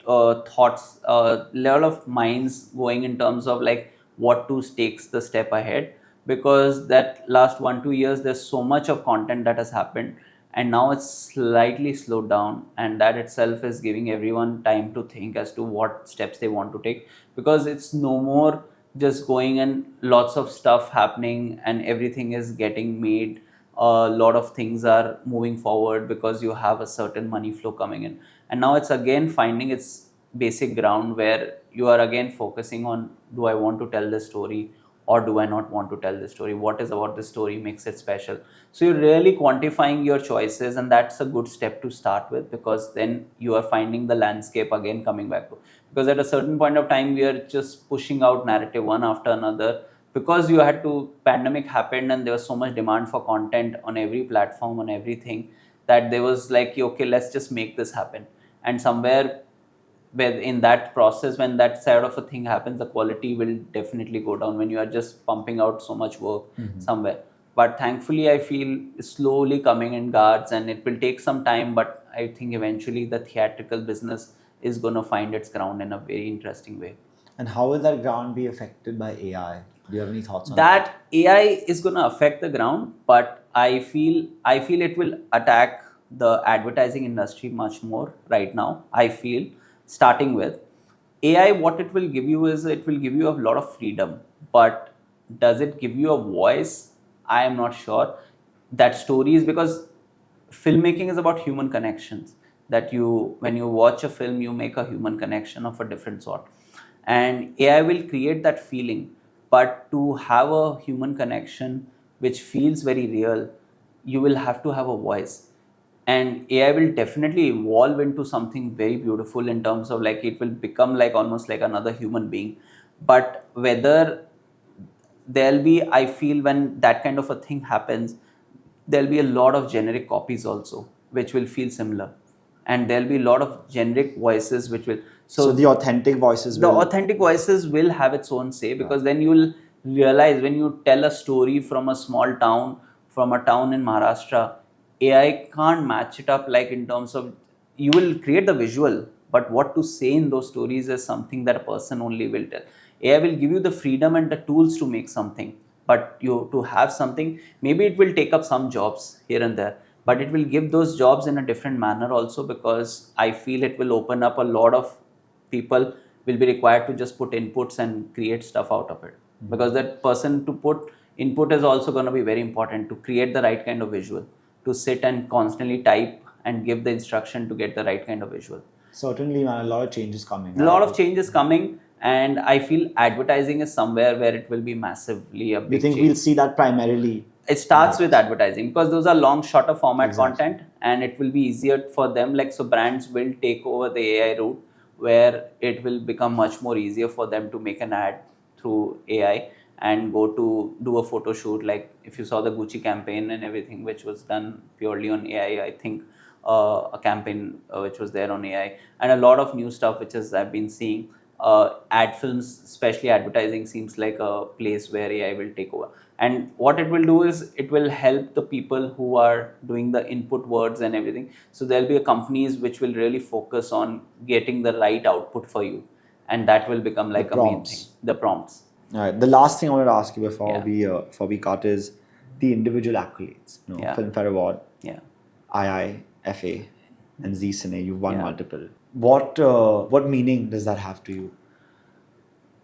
thoughts, a lot of minds going in terms of like what to takes the step ahead, because that last 1-2 years there's so much of content that has happened, and now it's slightly slowed down, and that itself is giving everyone time to think as to what steps they want to take, because it's no more just going and lots of stuff happening and everything is getting made. A lot of things are moving forward because you have a certain money flow coming in, and now it's again finding its basic ground where you are again focusing on, do I want to tell this story or do I not want to tell this story? What is about this story makes it special? So you're really quantifying your choices, and that's a good step to start with, because then you are finding the landscape again coming back to. Because at a certain point of time, we are just pushing out narrative one after another, because you had to, pandemic happened and there was so much demand for content on every platform, on everything, that there was like, okay, let's just make this happen. And somewhere where in that process, when that side of a thing happens, the quality will definitely go down when you are just pumping out so much work somewhere. But thankfully, I feel slowly coming in guards, and it will take some time, but I think eventually the theatrical business is going to find its ground in a very interesting way. And how will that ground be affected by AI? Do you have any thoughts on that? That AI is going to affect the ground, but I feel it will attack the advertising industry much more right now. I feel, starting with AI, what it will give you is, it will give you a lot of freedom, but does it give you a voice? I am not sure. That stories, because filmmaking is about human connections, that you, when you watch a film, you make a human connection of a different sort, and AI will create that feeling. But to have a human connection which feels very real, you will have to have a voice. And AI will definitely evolve into something very beautiful, in terms of like, it will become like almost like another human being. But whether there'll be, I feel, when that kind of a thing happens, there'll be a lot of generic copies also which will feel similar, and there'll be a lot of generic voices which will, So the authentic voices the will. authentic voices will have its own say, because then you will realize, when you tell a story from a small town, from a town in Maharashtra, AI can't match it up, like in terms of, you will create the visual, but what to say in those stories is something that a person only will tell. AI will give you the freedom and the tools to make something, but you to have something, maybe it will take up some jobs here and there, but it will give those jobs in a different manner also, because I feel it will open up a lot of people will be required to just put inputs and create stuff out of it, because that person to put input is also going to be very important to create the right kind of visual, to sit and constantly type and give the instruction to get the right kind of visual. Certainly, man, a lot of changes coming. A lot of changes coming, and I feel advertising is somewhere where it will be massively a You big think change. we'll see that primarily? It starts with advertising, because those are long, shorter format Exactly. content, and it will be easier for them. Like, so brands will take over the AI route, where it will become much more easier for them to make an ad through AI and go to do a photo shoot. Like, if you saw the Gucci campaign and everything, which was done purely on AI, I think a campaign which was there on AI, and a lot of new stuff which is I've been seeing. Ad films, especially advertising, seems like a place where AI will take over. And what it will do is, it will help the people who are doing the input words and everything. So there'll be a companies which will really focus on getting the right output for you, and that will become like a main thing. prompts. The prompts. All right. The last thing I wanted to ask you Yeah. before we cut is the individual accolades. You know, Yeah. Filmfare Award, Yeah. IIFA, and Zee Cine. You've won Yeah. multiple. What meaning does that have to you?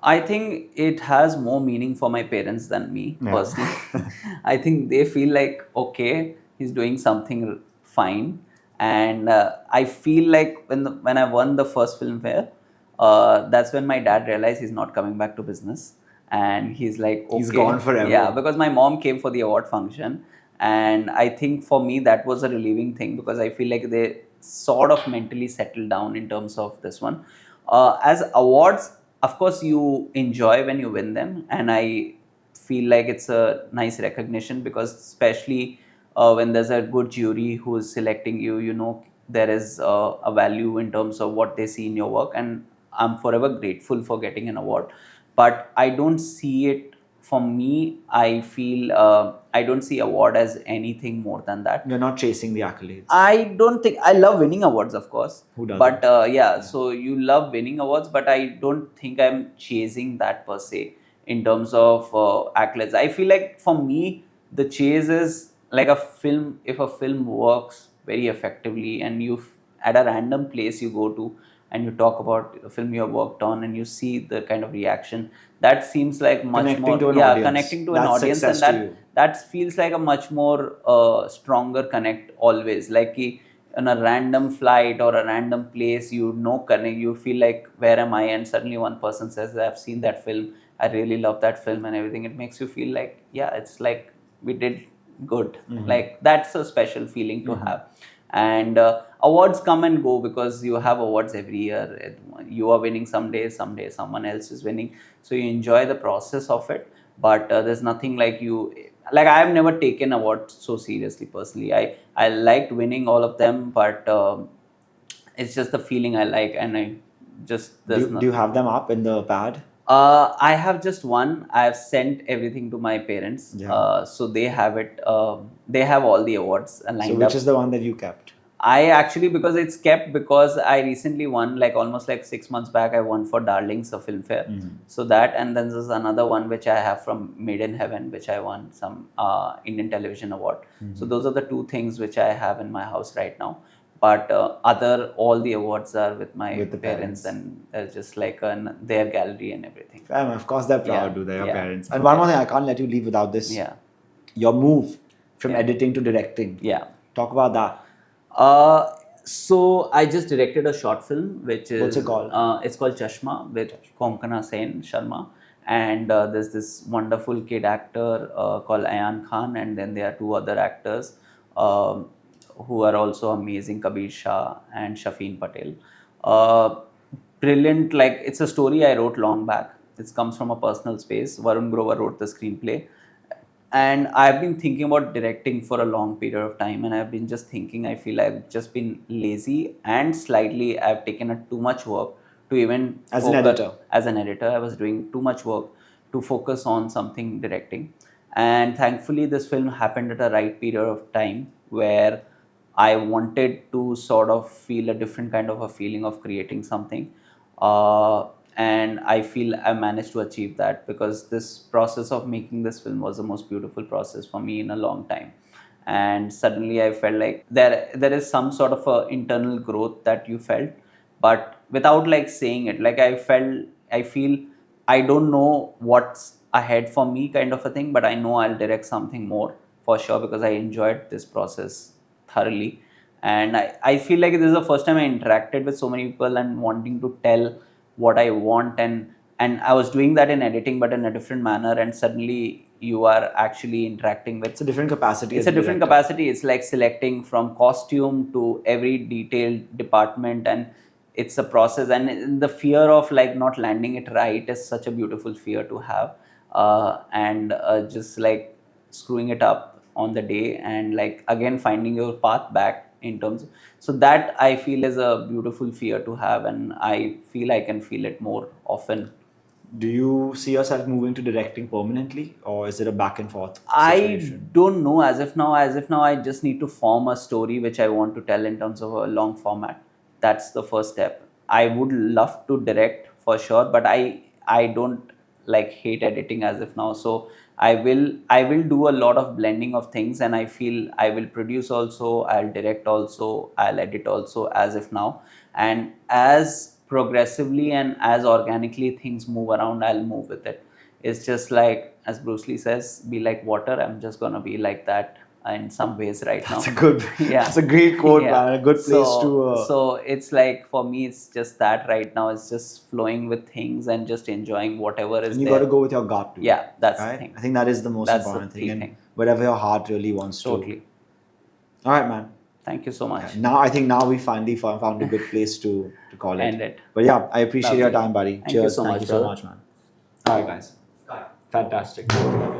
I think it has more meaning for my parents than me, Yeah. personally. I think they feel like, okay, he's doing something fine. And I feel like when I won the first Filmfare, that's when my dad realized he's not coming back to business. And he's like, okay. He's gone forever. Yeah, because my mom came for the award function. And I think for me, that was a relieving thing, because I feel like they sort of mentally settled down in terms of this one. As awards, of course, you enjoy when you win them, and I feel like it's a nice recognition, because especially when there's a good jury who is selecting you, you know, there is a value in terms of what they see in your work, and I'm forever grateful for getting an award. But I don't see it, for me, I feel I don't see award as anything more than that. You're not chasing the accolades. I don't think, I love winning awards, of course. Who doesn't? But yeah, so you love winning awards, but I don't think I'm chasing that per se in terms of accolades. I feel like for me, the chase is like a film. If a film works very effectively, and at a random place you go to and you talk about a film you have worked on, and you see the kind of reaction, that seems like much Connecting more, to an yeah, audience. connecting to an That's audience, and success to you. that feels like a much more stronger connect always. Like on a random flight or a random place, connect, you feel like, where am I? And suddenly one person says, I've seen that film, I really love that film and everything. It makes you feel like, yeah, it's like we did good. Like that's a special feeling to have. And awards come and go because you have awards every year. You are winning someday someone else is winning, so you enjoy the process of it. But there's nothing like you, like I have never taken awards so seriously personally. I liked winning all of them, but it's just the feeling I like, and I just there's Do you have them up in the pad? I have just one. I have sent everything to my parents, Yeah. so they have it. They have all the awards lined So up. which is the one that you kept? I actually, because it's kept, because I recently won, like almost like 6 months back, I won for Darlings, a Filmfare. So that, and then there's another one which I have from Made in Heaven, which I won some Indian Television Award. So those are the two things which I have in my house right now. But all the awards are with my With the parents. and just like their gallery and everything. Of course, they're proud, Yeah, do they, your yeah. parents? And one more thing, I can't let you leave without this. Yeah, Your move from Yeah. editing to directing. yeah. Talk about that. So I just directed a short film, which is What's it called? It's called Chashma with Konkana Sen Sharma, and there's this wonderful kid actor called Ayan Khan, and then there are two other actors who are also amazing, Kabir Shah and Shafeen Patel. Uh, Brilliant, like it's a story I wrote long back. It comes from a personal space. Varun Grover wrote the screenplay, and I've been thinking about directing for a long period of time, and I've been just thinking, I feel I've just been lazy, and slightly I've taken a too much work to even As an editor. As an editor, I was doing too much work to focus on something directing. And thankfully this film happened at a right period of time where I wanted to sort of feel a different kind of a feeling of creating something. And I feel I managed to achieve that, because this process of making this film was the most beautiful process for me in a long time. And suddenly I felt like there is some sort of a internal growth that you felt, but without like saying it. Like I feel I don't know what's ahead for me, kind of a thing, but I know I'll direct something more for sure, because I enjoyed this process thoroughly. And I feel like this is the first time I interacted with so many people and wanting to tell what I want, and I was doing that in editing but in a different manner, and suddenly you are actually interacting with, It's a different capacity. it's as a different director. capacity. It's like selecting from costume to every detailed department, and it's a process, and the fear of like not landing it right is such a beautiful fear to have. And just like screwing it up on the day, and like again finding your path back in terms of, so that I feel is a beautiful fear to have, and I feel I can feel it more often. Do you see yourself moving to directing permanently, or is it a back and forth I situation? don't know as of now. As of now, I just need to form a story which I want to tell in terms of a long format. That's the first step. I would love to direct for sure, but I don't like hate editing as of now. So I will do a lot of blending of things, and I feel I will produce also, I'll direct also, I'll edit also as of now. And as progressively and as organically things move around, I'll move with it. It's just like, as Bruce Lee says, be like water. I'm just gonna be like that in some ways right now. That's a good. Yeah. That's a great quote, Yeah. man. A good place to. So it's like, for me, it's just that right now. It's just flowing with things and just enjoying whatever is and you there. got to go with your gut too. Yeah, that's right? the thing. I think that is the most That's the important key thing, and thing. whatever your heart really wants Totally. to. All right, man. Thank you so much. Now I think now we finally found a good place to call it. End it. But yeah, I appreciate your Lovely. time, buddy. Thank you Cheers. so Thank much, you so brother. much, man. All right, guys. Fantastic.